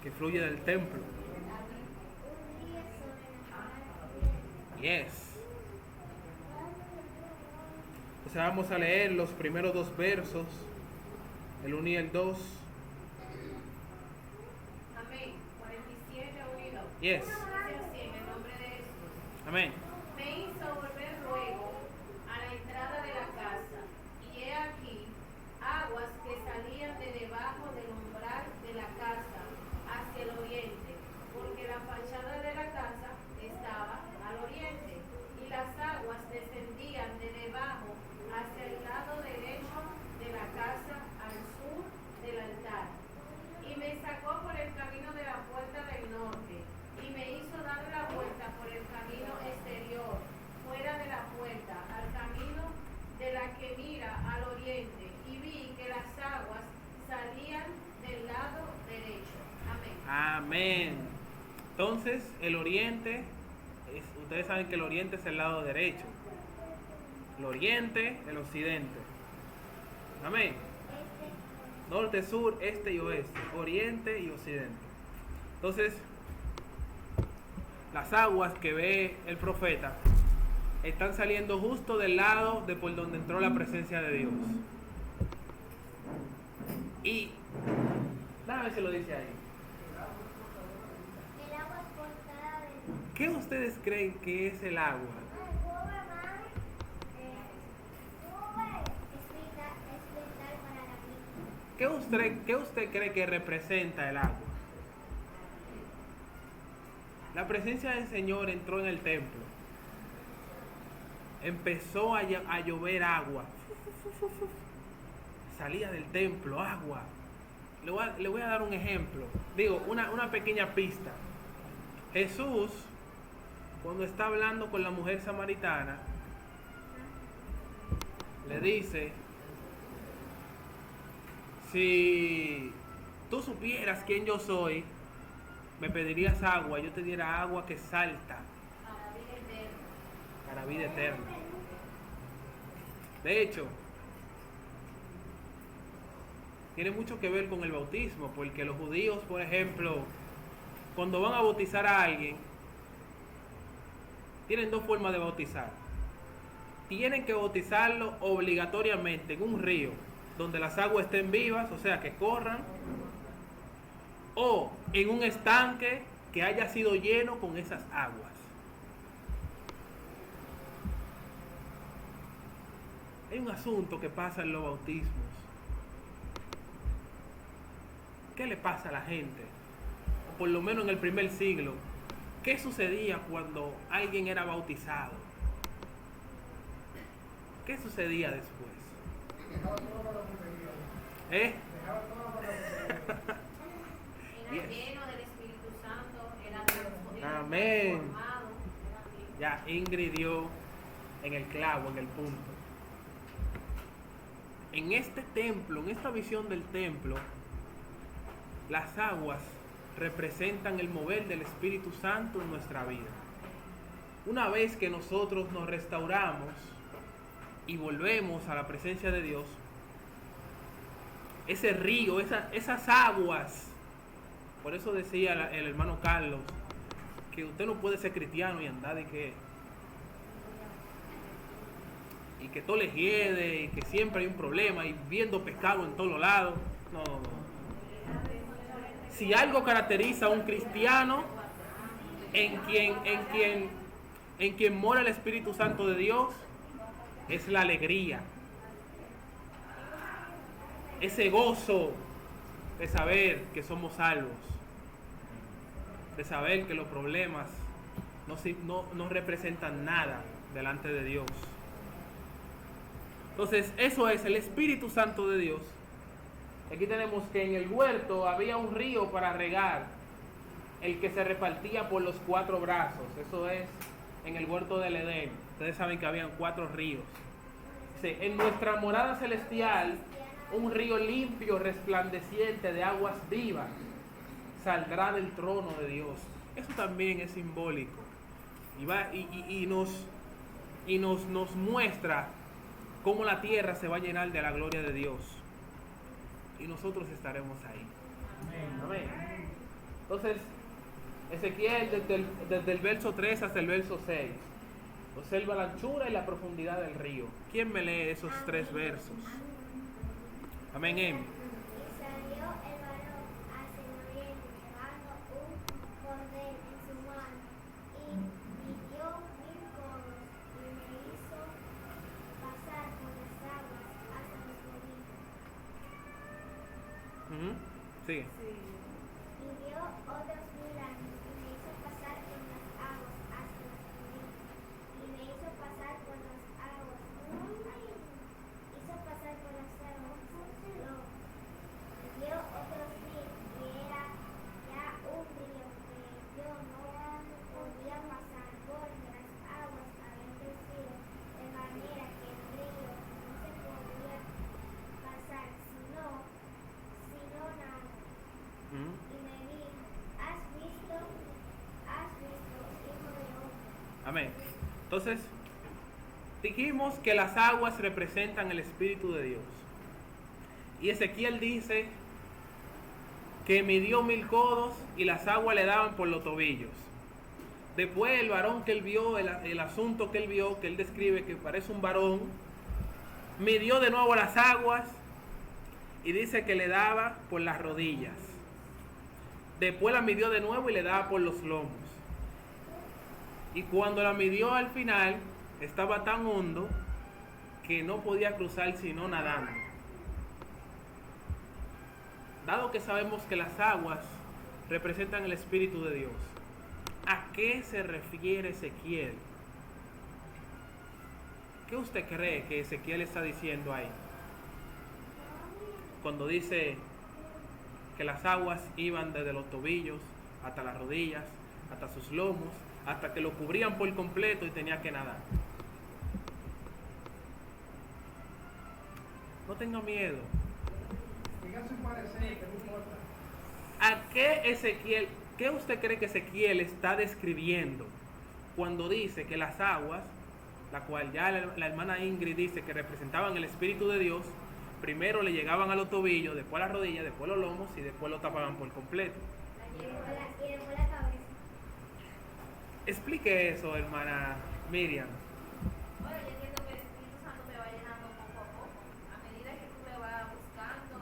que fluye del templo. Yes. Entonces vamos a leer los primeros 2 versos, el 1 y el 2. Amén. 47, 1 y 2. Yes. Dice así, en el nombre de Jesús. Amén. Me hizo volver luego a la entrada de la casa, y he aquí aguas que salían de debajo del umbral de la casa hacia el oriente, porque la fachada de la casa estaba al oriente, y las aguas descendían de debajo hacia el lado derecho de la casa al sur del altar. Y me sacó por el camino de la puerta del norte, y me hizo dar la vuelta por el camino exterior, fuera de la puerta, al camino de la que mira al oriente, y vi que las aguas salían del lado derecho. Amén. Amén. Entonces, el oriente, ustedes saben que el oriente es el lado derecho. El oriente, el occidente. Amén. norte, sur, este y oeste, oriente y occidente. Entonces, las aguas que ve el profeta están saliendo justo del lado de por donde entró la presencia de Dios. Y déjame si lo dice ahí. El agua es portada de ¿Qué ustedes creen que es el agua? ¿Qué usted cree que representa el agua? La presencia del Señor entró en el templo. Empezó a llover agua. Salía del templo agua. Le voy a dar un ejemplo. Digo, una pequeña pista. Jesús, cuando está hablando con la mujer samaritana, le dice: si tú supieras quién yo soy, me pedirías agua, yo te diera agua que salta para vida eterna. De hecho, tiene mucho que ver con el bautismo, porque los judíos, por ejemplo, cuando van a bautizar a alguien, tienen dos formas de bautizar. Tienen que bautizarlo obligatoriamente en un río donde las aguas estén vivas, o sea, que corran, o en un estanque que haya sido lleno con esas aguas. Hay un asunto que pasa en los bautismos. ¿Qué le pasa a la gente? O por lo menos en el primer siglo, ¿qué sucedía cuando alguien era bautizado? ¿Qué sucedía después? ¿Eh? Era lleno del Espíritu Santo, era transformado. Amén. Ya Ingrid dio en el clavo, en el punto. En este templo, en esta visión del templo, las aguas representan el mover del Espíritu Santo en nuestra vida. Una vez que nosotros nos restauramos y volvemos a la presencia de Dios, ese río, esas aguas, por eso decía el hermano Carlos, que usted no puede ser cristiano y andar de que todo le hiede y que siempre hay un problema y viendo pescado en todos lados. No. Si algo caracteriza a un cristiano en quien mora el Espíritu Santo de Dios, es la alegría, ese gozo de saber que somos salvos, de saber que los problemas no representan nada delante de Dios. Entonces, eso es el Espíritu Santo de Dios. Aquí tenemos que en el huerto había un río para regar, el que se repartía por los 4 brazos. Eso es en el huerto del Edén. Ustedes saben que habían 4 ríos. Sí, en nuestra morada celestial, un río limpio, resplandeciente, de aguas vivas, saldrá del trono de Dios. Eso también es simbólico. Y nos muestra cómo la tierra se va a llenar de la gloria de Dios. Y nosotros estaremos ahí. Amén. Entonces, Ezequiel, desde el verso 3 hasta el verso 6, observa la anchura y la profundidad del río. ¿Quién me lee esos 3 versos? Amén. Y salió el varón hacia el oriente, llevando un cordel en su mano, y midió 1000 codos, y me hizo pasar por las aguas hasta los rodillas. Sigue. Y dio otros 1000 años, y me hizo pasar por las aguas hasta los rodillas, y me hizo pasar por las aguas, hizo pasar por las aguas, y dio otros 1000, y era ya un río que yo no podía pasar, porque las aguas habían crecido de manera que el río no se podía pasar, sino nada. Y me dijo: ¿Has visto, hijo de hombre? Amén. Entonces, dijimos que las aguas representan el Espíritu de Dios. Y Ezequiel dice que midió 1000 codos y las aguas le daban por los tobillos. Después el varón que él vio, el asunto que él vio, que él describe que parece un varón, midió de nuevo las aguas y dice que le daba por las rodillas. Después la midió de nuevo y le daba por los lomos. Y cuando la midió al final, estaba tan hondo que no podía cruzar sino nadando. Dado que sabemos que las aguas representan el Espíritu de Dios, ¿a qué se refiere Ezequiel? ¿Qué usted cree que Ezequiel está diciendo ahí? Cuando dice que las aguas iban desde los tobillos hasta las rodillas, hasta sus lomos, hasta que lo cubrían por completo y tenía que nadar. No tenga miedo. Diga su parecer, que no importa. ¿A qué usted cree que Ezequiel está describiendo cuando dice que las aguas, la cual ya la hermana Ingrid dice que representaban el Espíritu de Dios, primero le llegaban a los tobillos, después a las rodillas, después a los lomos y después lo tapaban por completo? Y después la cabeza. Explique eso, hermana Miriam. Bueno, yo entiendo que el Espíritu Santo te va llenando poco a poco. A medida que tú le vas buscando,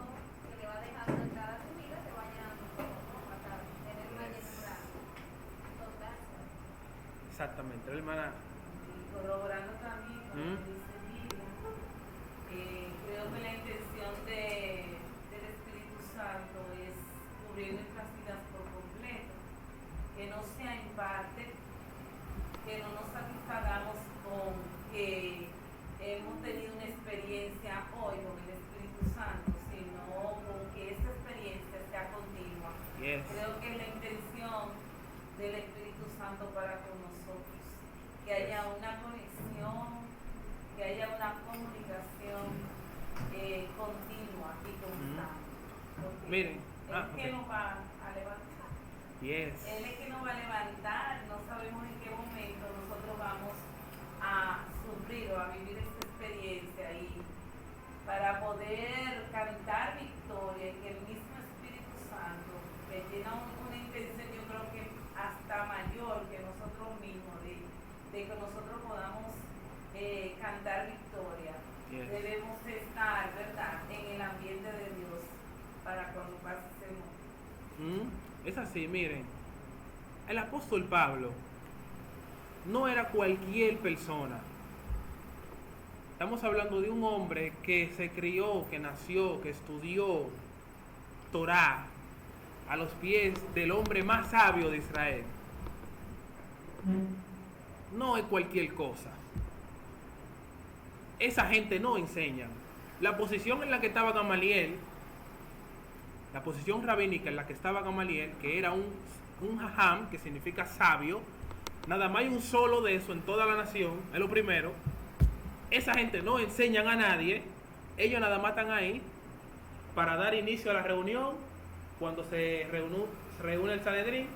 que le vas dejando entrar a tu vida, te va llenando poco a poco hasta tener una llenura total. Exactamente, hermana. Y corroborando también, como dice Miriam, creo que la intención del Espíritu Santo es cubrir nuestras vidas por completo, que no sea en parte, que no nos satisfagamos con que hemos tenido una experiencia hoy con el Espíritu Santo, sino con que esta experiencia sea continua. Yes. Creo que es la intención del Espíritu Santo para con nosotros, que haya una conexión, que haya una comunicación continua y constante. Porque Miren, Él es que nos va a levantar. Yes. Él es que nos va a levantar, no sabemos en qué momento nosotros vamos a sufrir o a vivir esta experiencia y para poder cantar victoria y que el mismo Espíritu Santo que tiene una intención, yo creo que hasta mayor que nosotros mismos, de que nosotros podamos cantar victoria. Yes. Debemos estar, ¿verdad?, en el ambiente de Dios para cuando pase ese momento. Es así, miren. El apóstol Pablo no era cualquier persona. Estamos hablando de un hombre que se crió, que nació, que estudió Torá a los pies del hombre más sabio de Israel. No es cualquier cosa. Esa gente no enseña. La posición en la que estaba Gamaliel, la posición rabínica en la que estaba Gamaliel, que era un jajam, que significa sabio, nada más hay un solo de eso en toda la nación, es lo primero. Esa gente no enseñan a nadie, ellos nada más están ahí para dar inicio a la reunión. Cuando se reúne el Sanedrín,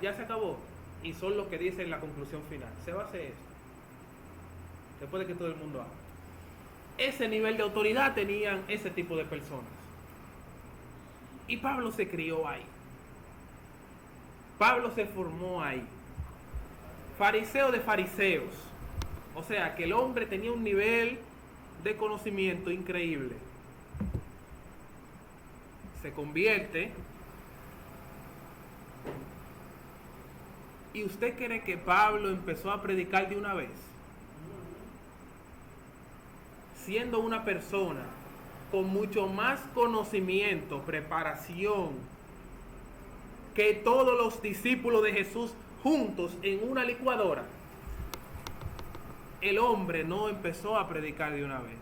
ya se acabó, y son los que dicen la conclusión final. Se va a hacer esto después de que todo el mundo haga. Ese nivel de autoridad tenían ese tipo de personas. Y Pablo se crió ahí. Pablo se formó ahí. Fariseo de fariseos. O sea, que el hombre tenía un nivel de conocimiento increíble. Se convierte. ¿Y usted cree que Pablo empezó a predicar de una vez? Siendo una persona con mucho más conocimiento, preparación, que todos los discípulos de Jesús juntos en una licuadora, el hombre no empezó a predicar de una vez.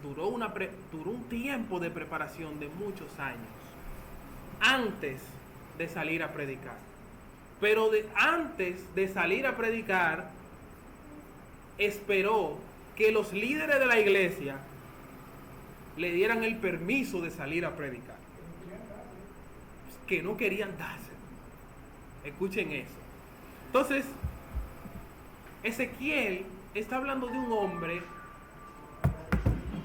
Duró un tiempo de preparación de muchos años antes de salir a predicar. Pero antes de salir a predicar, esperó que los líderes de la iglesia le dieran el permiso de salir a predicar. Que no querían dárselo. Escuchen eso. Entonces, Ezequiel está hablando de un hombre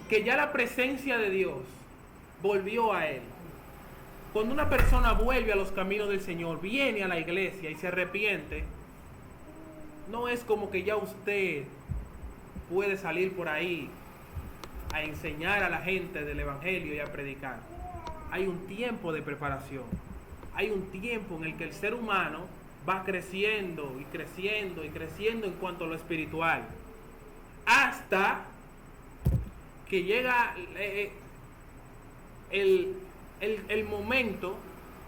que ya la presencia de Dios volvió a él. Cuando una persona vuelve a los caminos del Señor, viene a la iglesia y se arrepiente, no es como que ya usted puede salir por ahí a enseñar a la gente del evangelio y a predicar. Hay un tiempo de preparación. Hay un tiempo en el que el ser humano va creciendo y creciendo y creciendo en cuanto a lo espiritual, hasta que llega el momento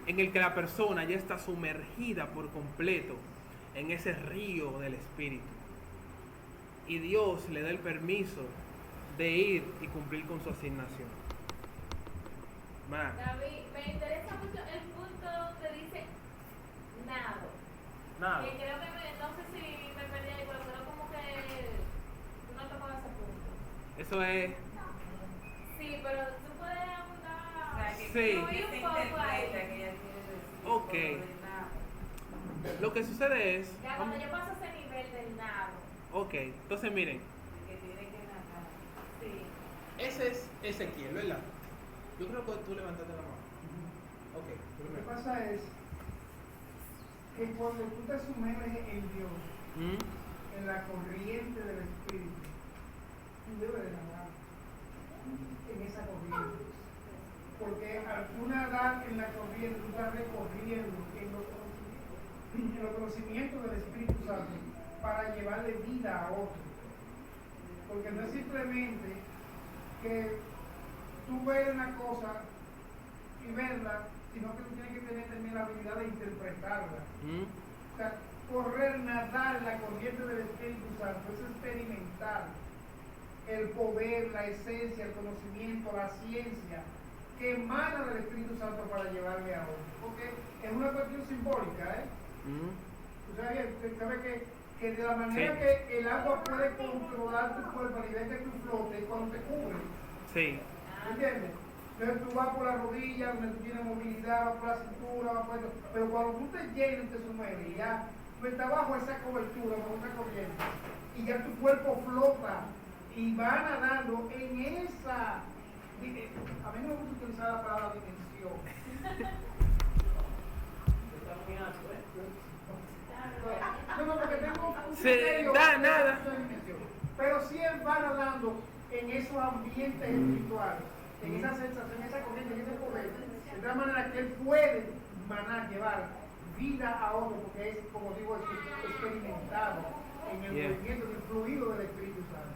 en el que la persona ya está sumergida por completo en ese río del Espíritu, y Dios le da el permiso de ir y cumplir con su asignación. David, me interesa mucho el punto que dice nado. Nada. Que creo que no sé si me perdí ahí, pero creo como que no tocaba ese punto. Eso es. Sí, pero tú puedes abundar. Sí. Un poco ahí. Ok. Lo que sucede es. Ya cuando yo paso ese nivel del nado. Ok, entonces miren. Que tiene que nadar. Sí. Ese es Ezequiel, ¿verdad? Yo creo que tú levantaste la mano. Ok, Lo que pasa es que cuando tú te sumerges en Dios, en la corriente del Espíritu, tú debes de nadar en esa corriente. Porque al tú nadar en la corriente, tú estás recorriendo en los conocimientos del Espíritu Santo para llevarle vida a otro. Porque no es simplemente que tú ves una cosa y verla, sino que tú tienes que tener también la habilidad de interpretarla. O sea, correr, nadar en la corriente del Espíritu Santo es experimentar el poder, la esencia, el conocimiento, la ciencia que emana del Espíritu Santo para llevarle a otro. Porque es una cuestión simbólica, ¿eh? Tú sabes que de la manera Sí. que el agua puede controlar tu cuerpo a nivel de tu flote cuando te cubre. Sí. ¿Entiendes? Entonces tú vas por la rodilla, donde tú tienes movilidad, vas por la cintura, vas por esto. Pero cuando tú te llenas y te sumerges, ya tú estás bajo esa cobertura, bajo esa corriente, y ya tu cuerpo flota y va nadando en esa. A mí no me gusta utilizar la palabra dimensión. Está muy alto, ¿eh? No, porque tengo un Se criterio da de nada. esa dimensión. Pero si él va nadando en esos ambientes espirituales, en esa sensación, en esa corriente, en ese poder, de tal manera que él puede llevar vida a otro, porque es, como digo, experimentado en el movimiento, en el fluido del Espíritu Santo.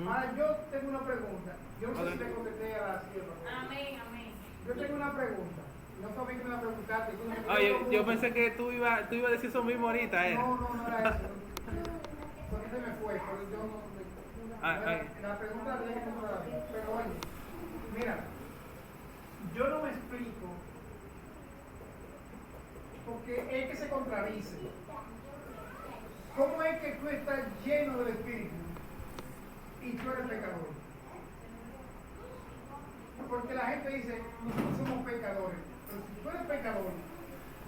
Ahora, yo tengo una pregunta. Yo no sé si le contesté a la sierva. Amén, amén. Yo tengo una pregunta. No sabía que me la preguntaste. Oye, yo pensé que tú ibas a decir eso mismo ahorita, ¿eh? No era eso. Porque se me fue, pero yo no. La pregunta la tenía que controlar. Pero oye, mira, yo no me explico porque es que se contradice. ¿Cómo es que tú estás lleno del Espíritu y tú eres pecador? Porque la gente dice, nosotros somos pecadores. Pero si tú eres pecador,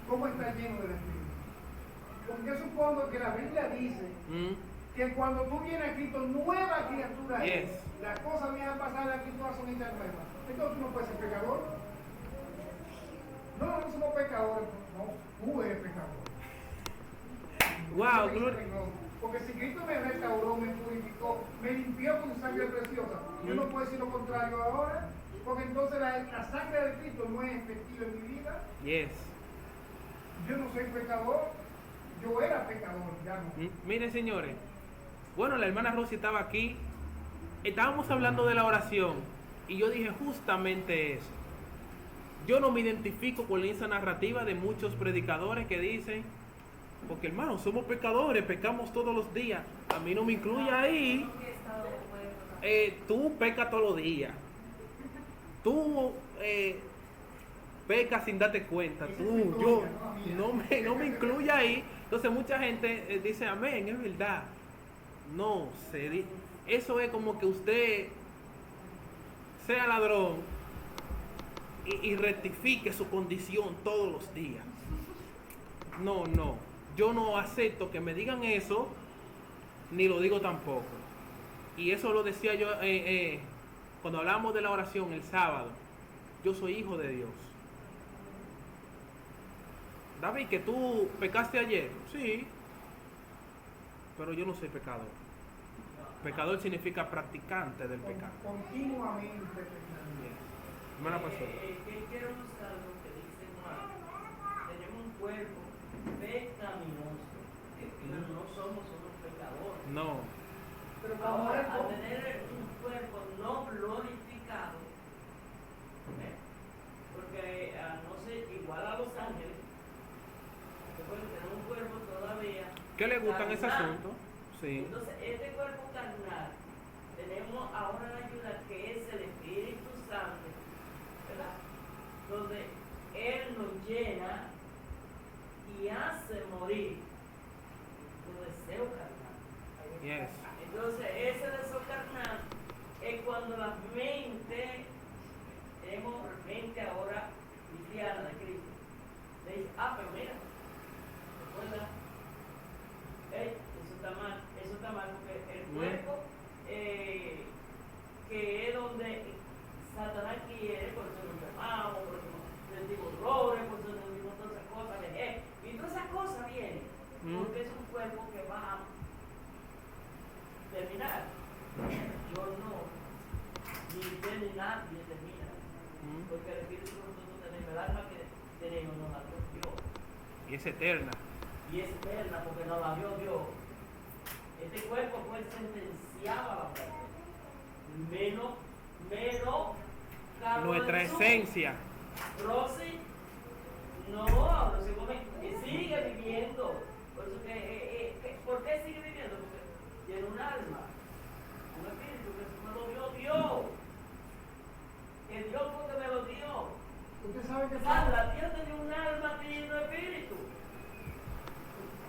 ¿cómo estás lleno del Espíritu? Porque yo supongo que la Biblia dice que cuando tú vienes a Cristo, nueva criatura es. Las cosas viejas pasadas, aquí todas son hechas nuevas. Entonces tú no puedes ser pecador. No somos pecadores. No, tú eres pecador. Wow, gloria. Porque si Cristo me restauró, me purificó, me limpió con su sangre preciosa, yo no puedo decir lo contrario ahora, porque entonces la sangre de Cristo no es efectiva en mi vida. Yes. Yo no soy pecador, yo era pecador, ya no. Miren, señores, bueno, la hermana Rosy estaba aquí, estábamos hablando de la oración y yo dije justamente eso. Yo no me identifico con esa narrativa de muchos predicadores que dicen, porque hermano, somos pecadores, pecamos todos los días. A mí no me incluye ahí. Tú pecas todos los días. Tú pecas sin darte cuenta. No me incluye ahí. Entonces mucha gente dice, amén, es verdad. No, eso es como que usted sea ladrón y rectifique su condición todos los días. No. Yo no acepto que me digan eso, ni lo digo tampoco. Y eso lo decía yo cuando hablamos de la oración el sábado, yo soy hijo de Dios. David, que tú pecaste ayer, sí, pero yo no soy pecador. Pecador significa practicante del pecado. Continuamente pecando. Hermana pastora. Que quiero usar lo que dice Juan. Tenemos un cuerpo pecaminoso, pero no somos unos pecadores. No. Pero como Ahora, es al tener un cuerpo no glorificado, porque no sé, igual a los ángeles, que pueden tener un cuerpo todavía. ¿Qué le gustan ese carnal. asunto? Sí. Entonces, este cuerpo carnal, tenemos ahora la ayuda que es el Espíritu Santo, ¿verdad? Donde Él nos llena y hace morir tu deseo carnal. Yes. Entonces, ese deseo carnal es cuando la mente, tenemos mente ahora cristiana de Cristo, le dice, pero mira, recuerda, eso está mal, porque el cuerpo, que es donde Satanás quiere, por eso nos enfermamos, por eso nos sentimos dolores, por eso nos sentimos todas esas cosas, y todas esas cosas vienen, porque es un cuerpo que va a terminar. Yo no, ni usted ni nadie termina, porque el Espíritu nosotros tenemos, el alma que tenemos nos la dio Dios. Y es eterna. Y es eterna porque nos la dio Dios. Este cuerpo fue sentenciado a la muerte. Menos Carlos Nuestra Jesús. esencia. Rosy, no, Rosy Gómez, sigue viviendo. Por eso ¿por qué sigue viviendo? Porque tiene un alma, un espíritu que me lo dio Dios. Que Dios fue que me lo dio. Usted sabe que Sandra, Dios tenía un alma, tiene un espíritu.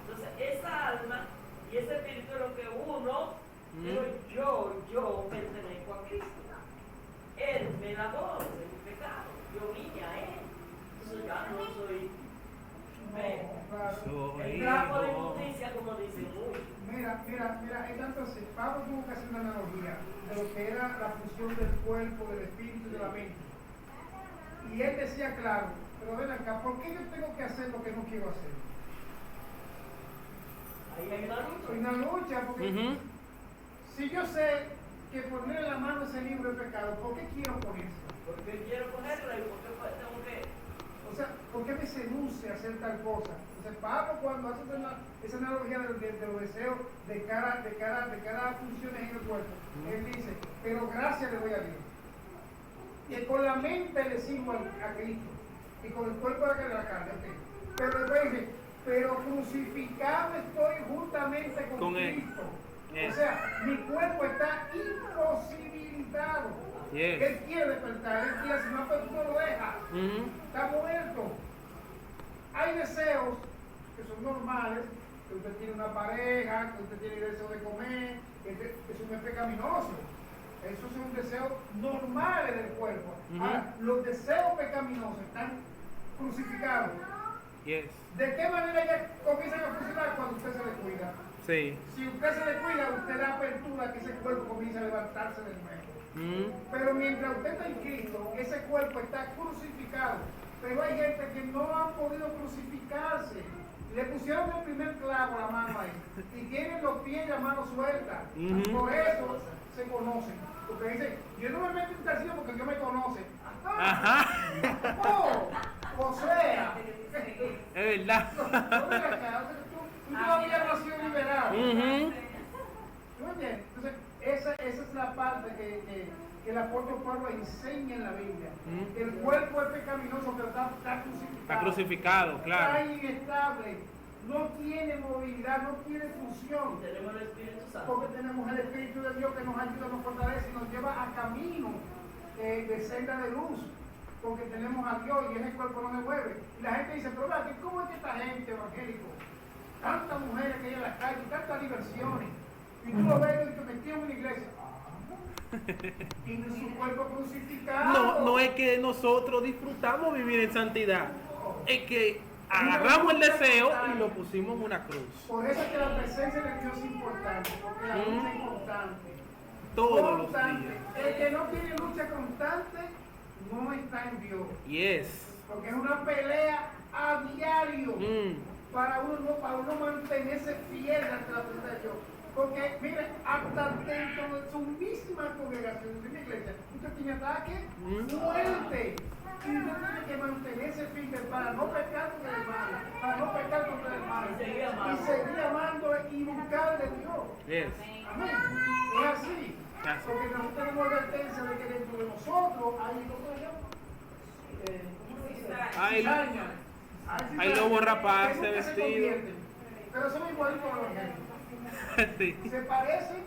Entonces, esa alma y ese espíritu es lo que uno, pero yo pertenezco a Cristo. Él me lavó de mi pecado. Yo vine a Él. Entonces, ya no soy el trapo de inmundicia, como dicen muchos. Mira, es tanto así. Pablo tuvo que hacer una analogía de lo que era la fusión del cuerpo, del espíritu y de la mente. Y él decía claro, pero ven acá, ¿por qué yo tengo que hacer lo que no quiero hacer? Ahí hay una lucha. Hay una lucha, porque si yo sé que poner en la mano ese libro es pecado, ¿por qué quiero ponérselo? Porque quiero ponerla y porque tengo que. O sea, ¿por qué me seduce hacer tal cosa? Entonces, Pablo, cuando hace esa analogía de los deseos de cada función en el cuerpo, él dice, pero gracias le doy a Dios. Que con la mente le sirvo a Cristo y con el cuerpo de la carne. Pero después dice, pero crucificado estoy juntamente con Cristo. O sea, mi cuerpo está imposibilitado. Él quiere despertar, él quiere, si no, pero tú no lo dejas. Está muerto. Hay deseos que son normales, que usted tiene una pareja, que usted tiene deseo de comer, que eso no es pecaminoso. Esos son deseos normales del cuerpo. Ahora, los deseos pecaminosos están crucificados. Yes. ¿De qué manera ya comienzan a funcionar cuando usted se descuida? Sí. Si usted se descuida, usted da apertura a que ese cuerpo comience a levantarse de nuevo. Pero mientras usted está en Cristo, ese cuerpo está crucificado. Pero hay gente que no ha podido crucificarse. Le pusieron el primer clavo a la mano ahí. Y tienen los pies y la mano suelta. Por eso se conocen. Porque dicen, yo no me meto en tentación porque Dios me conoce. O sea, es verdad. Tú todavía no has sido liberado. ¿Tú entiendes? Entonces, esa es la parte que el apóstol Pablo enseña en la Biblia. El cuerpo es pecaminoso, pero está crucificado. Está crucificado, claro. Está inestable. No tiene movilidad, no tiene función. Tenemos el Espíritu Santo. Porque tenemos el Espíritu de Dios que nos ayuda, nos fortalece y nos lleva a camino de senda de luz. Porque tenemos a Dios y ese cuerpo no se mueve. Y la gente dice, pero ¿cómo es que esta gente evangélico, tantas mujeres que hay en las calles, tantas diversiones, y tú lo ves y te metías en una iglesia? Y su cuerpo crucificado. No es que nosotros disfrutamos vivir en santidad. Es que agarramos el deseo y lo pusimos en una cruz. Por eso es que la presencia de Dios es importante, porque la lucha es importante. todos los constante. días. El que no tiene lucha constante no está en Dios. Yes. Porque es una pelea a diario para uno mantenerse fiel ante la presencia de Dios. Porque, mire, hasta dentro de su misma congregación, de mi iglesia, usted tiene ataque fuerte. Y usted tiene que mantenerse firme para no pecar contra el hermano, para no pecar contra el hermano. Y seguir amando y buscar de Dios. Yes. Amén. Es así. Porque nosotros tenemos advertencia de que dentro de nosotros hay, ¿cómo se llama? Hay lobo rapaz que nunca se vestido. convierten, pero son igualitos a los ángeles. Sí. Se parecen,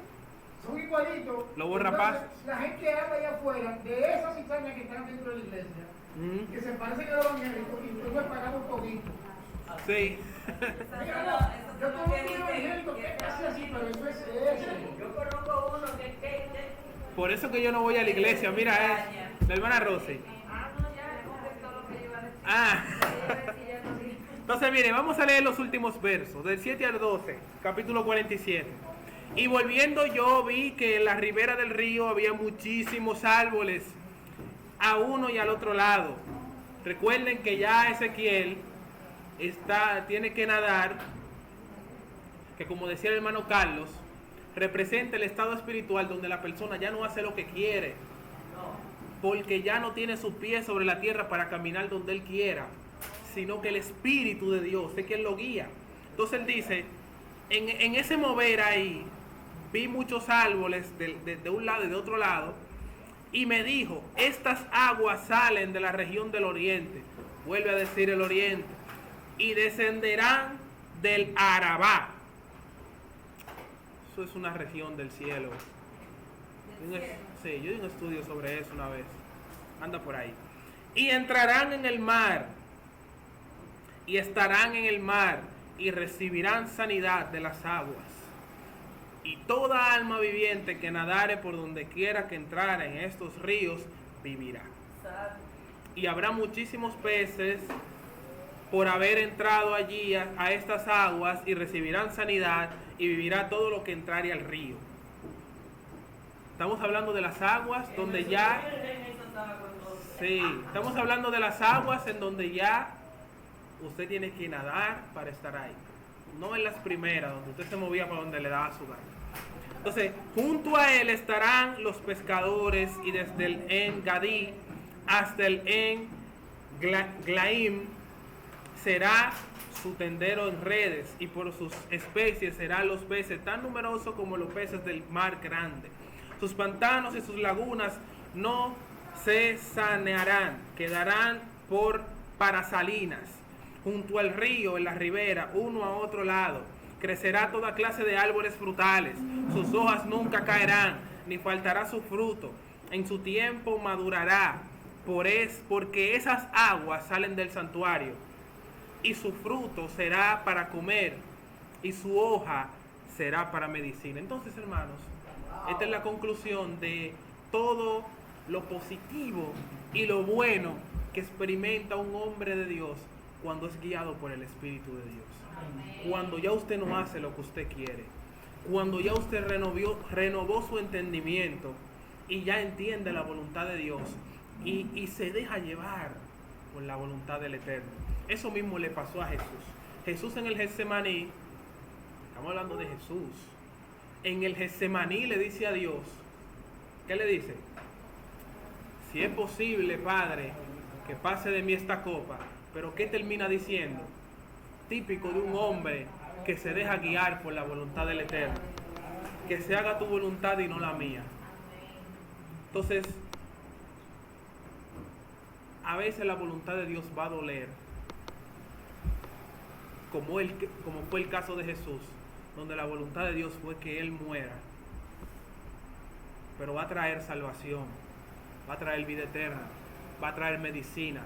son igualitos. Lobo Entonces, rapaz. la gente que habla allá afuera de esas cizañas que están dentro de la iglesia, que se parecen a los evangélicos, y nosotros pagamos todito. Sí. Mira, yo tengo un amigo evangélico que es casi así, pero eso es eso. Yo conozco uno que Por eso que yo no voy a la iglesia. Mira, es la hermana Rosy. No, ya contestó lo que yo iba a decir. Ah. Ella iba a decir ya lo mismo. Entonces, miren, vamos a leer los últimos versos, del 7 al 12, capítulo 47. Y volviendo yo vi que en la ribera del río había muchísimos árboles, a uno y al otro lado. Recuerden que ya Ezequiel tiene que nadar, que como decía el hermano Carlos, representa el estado espiritual donde la persona ya no hace lo que quiere, porque ya no tiene sus pies sobre la tierra para caminar donde él quiera, sino que el Espíritu de Dios es quien lo guía. Entonces él dice, en ese mover ahí, vi muchos árboles de un lado y de otro lado, y me dijo, estas aguas salen de la región del oriente, vuelve a decir el oriente, y descenderán del Arabá. Eso es una región del cielo. Sí, yo di un estudio sobre eso una vez. Anda por ahí. Y entrarán en el mar, y estarán en el mar, y recibirán sanidad de las aguas. Y toda alma viviente que nadare por donde quiera que entrare en estos ríos, vivirá. Y habrá muchísimos peces por haber entrado allí a estas aguas, y recibirán sanidad, y vivirá todo lo que entrare al río. Estamos hablando de las aguas donde ya... Sí, estamos hablando de las aguas en donde ya usted tiene que nadar para estar ahí. No en las primeras, donde usted se movía para donde le daba su gana. Entonces, junto a él estarán los pescadores, y desde el En Gadí hasta el En Glaim será su tendero en redes, y por sus especies serán los peces tan numerosos como los peces del mar grande. Sus pantanos y sus lagunas no se sanearán, quedarán para salinas. Junto al río, en la ribera, uno a otro lado, crecerá toda clase de árboles frutales. Sus hojas nunca caerán, ni faltará su fruto. En su tiempo madurará, porque esas aguas salen del santuario. Y su fruto será para comer, y su hoja será para medicina. Entonces, hermanos, esta es la conclusión de todo lo positivo y lo bueno que experimenta un hombre de Dios cuando es guiado por el Espíritu de Dios. Cuando ya usted no hace lo que usted quiere, cuando ya usted renovó su entendimiento y ya entiende la voluntad de Dios y se deja llevar por la voluntad del Eterno. Eso mismo le pasó a Jesús. Jesús en el Getsemaní, estamos hablando de Jesús, en el Getsemaní le dice a Dios, ¿qué le dice? Si es posible, Padre, que pase de mí esta copa. Pero ¿qué termina diciendo? Típico de un hombre que se deja guiar por la voluntad del Eterno. Que se haga tu voluntad y no la mía. Entonces, a veces la voluntad de Dios va a doler, como fue el caso de Jesús, donde la voluntad de Dios fue que Él muera. Pero va a traer salvación, va a traer vida eterna, va a traer medicina,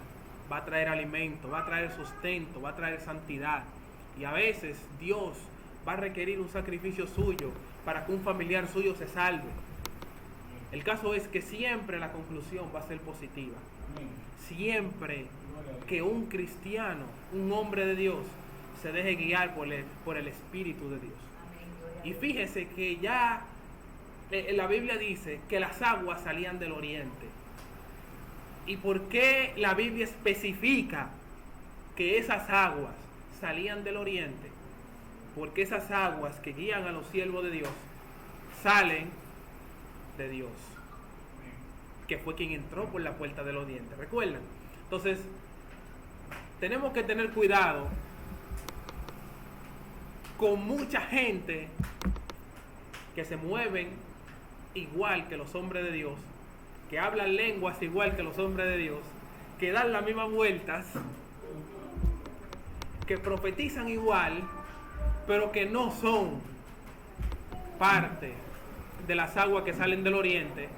va a traer alimento, va a traer sustento, va a traer santidad. Y a veces Dios va a requerir un sacrificio suyo para que un familiar suyo se salve. El caso es que siempre la conclusión va a ser positiva. Siempre que un cristiano, un hombre de Dios, se deje guiar por el Espíritu de Dios. Y fíjese que ya la Biblia dice que las aguas salían del oriente? ¿Y por qué la Biblia especifica que esas aguas salían del oriente? Porque esas aguas que guían a los siervos de Dios salen de Dios, que fue quien entró por la puerta del oriente. ¿Recuerdan? Entonces, tenemos que tener cuidado con mucha gente que se mueven igual que los hombres de Dios, que hablan lenguas igual que los hombres de Dios, que dan las mismas vueltas, que profetizan igual, pero que no son parte de las aguas que salen del oriente,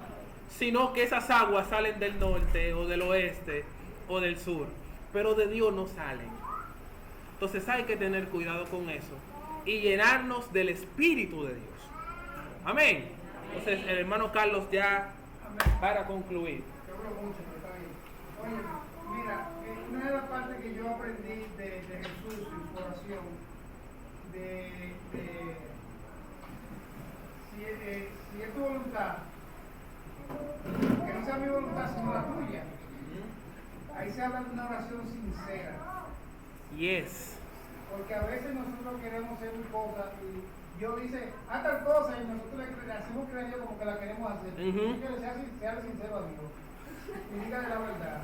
sino que esas aguas salen del norte o del oeste o del sur, pero de Dios no salen. Entonces hay que tener cuidado con eso y llenarnos del Espíritu de Dios. Amén. Entonces el hermano Carlos ya para concluir. Yo hablo mucho, pero está bien. Oye, mira, una de las partes que yo aprendí de Jesús y su oración, si es tu voluntad, que no sea mi voluntad sino la tuya, ahí se habla de una oración sincera. Yes. Porque a veces nosotros queremos hacer una cosa y Dios dice, haz tal cosa y nosotros le hacemos creer como que la queremos hacer. Y que sea sincero a Dios y dígale la verdad.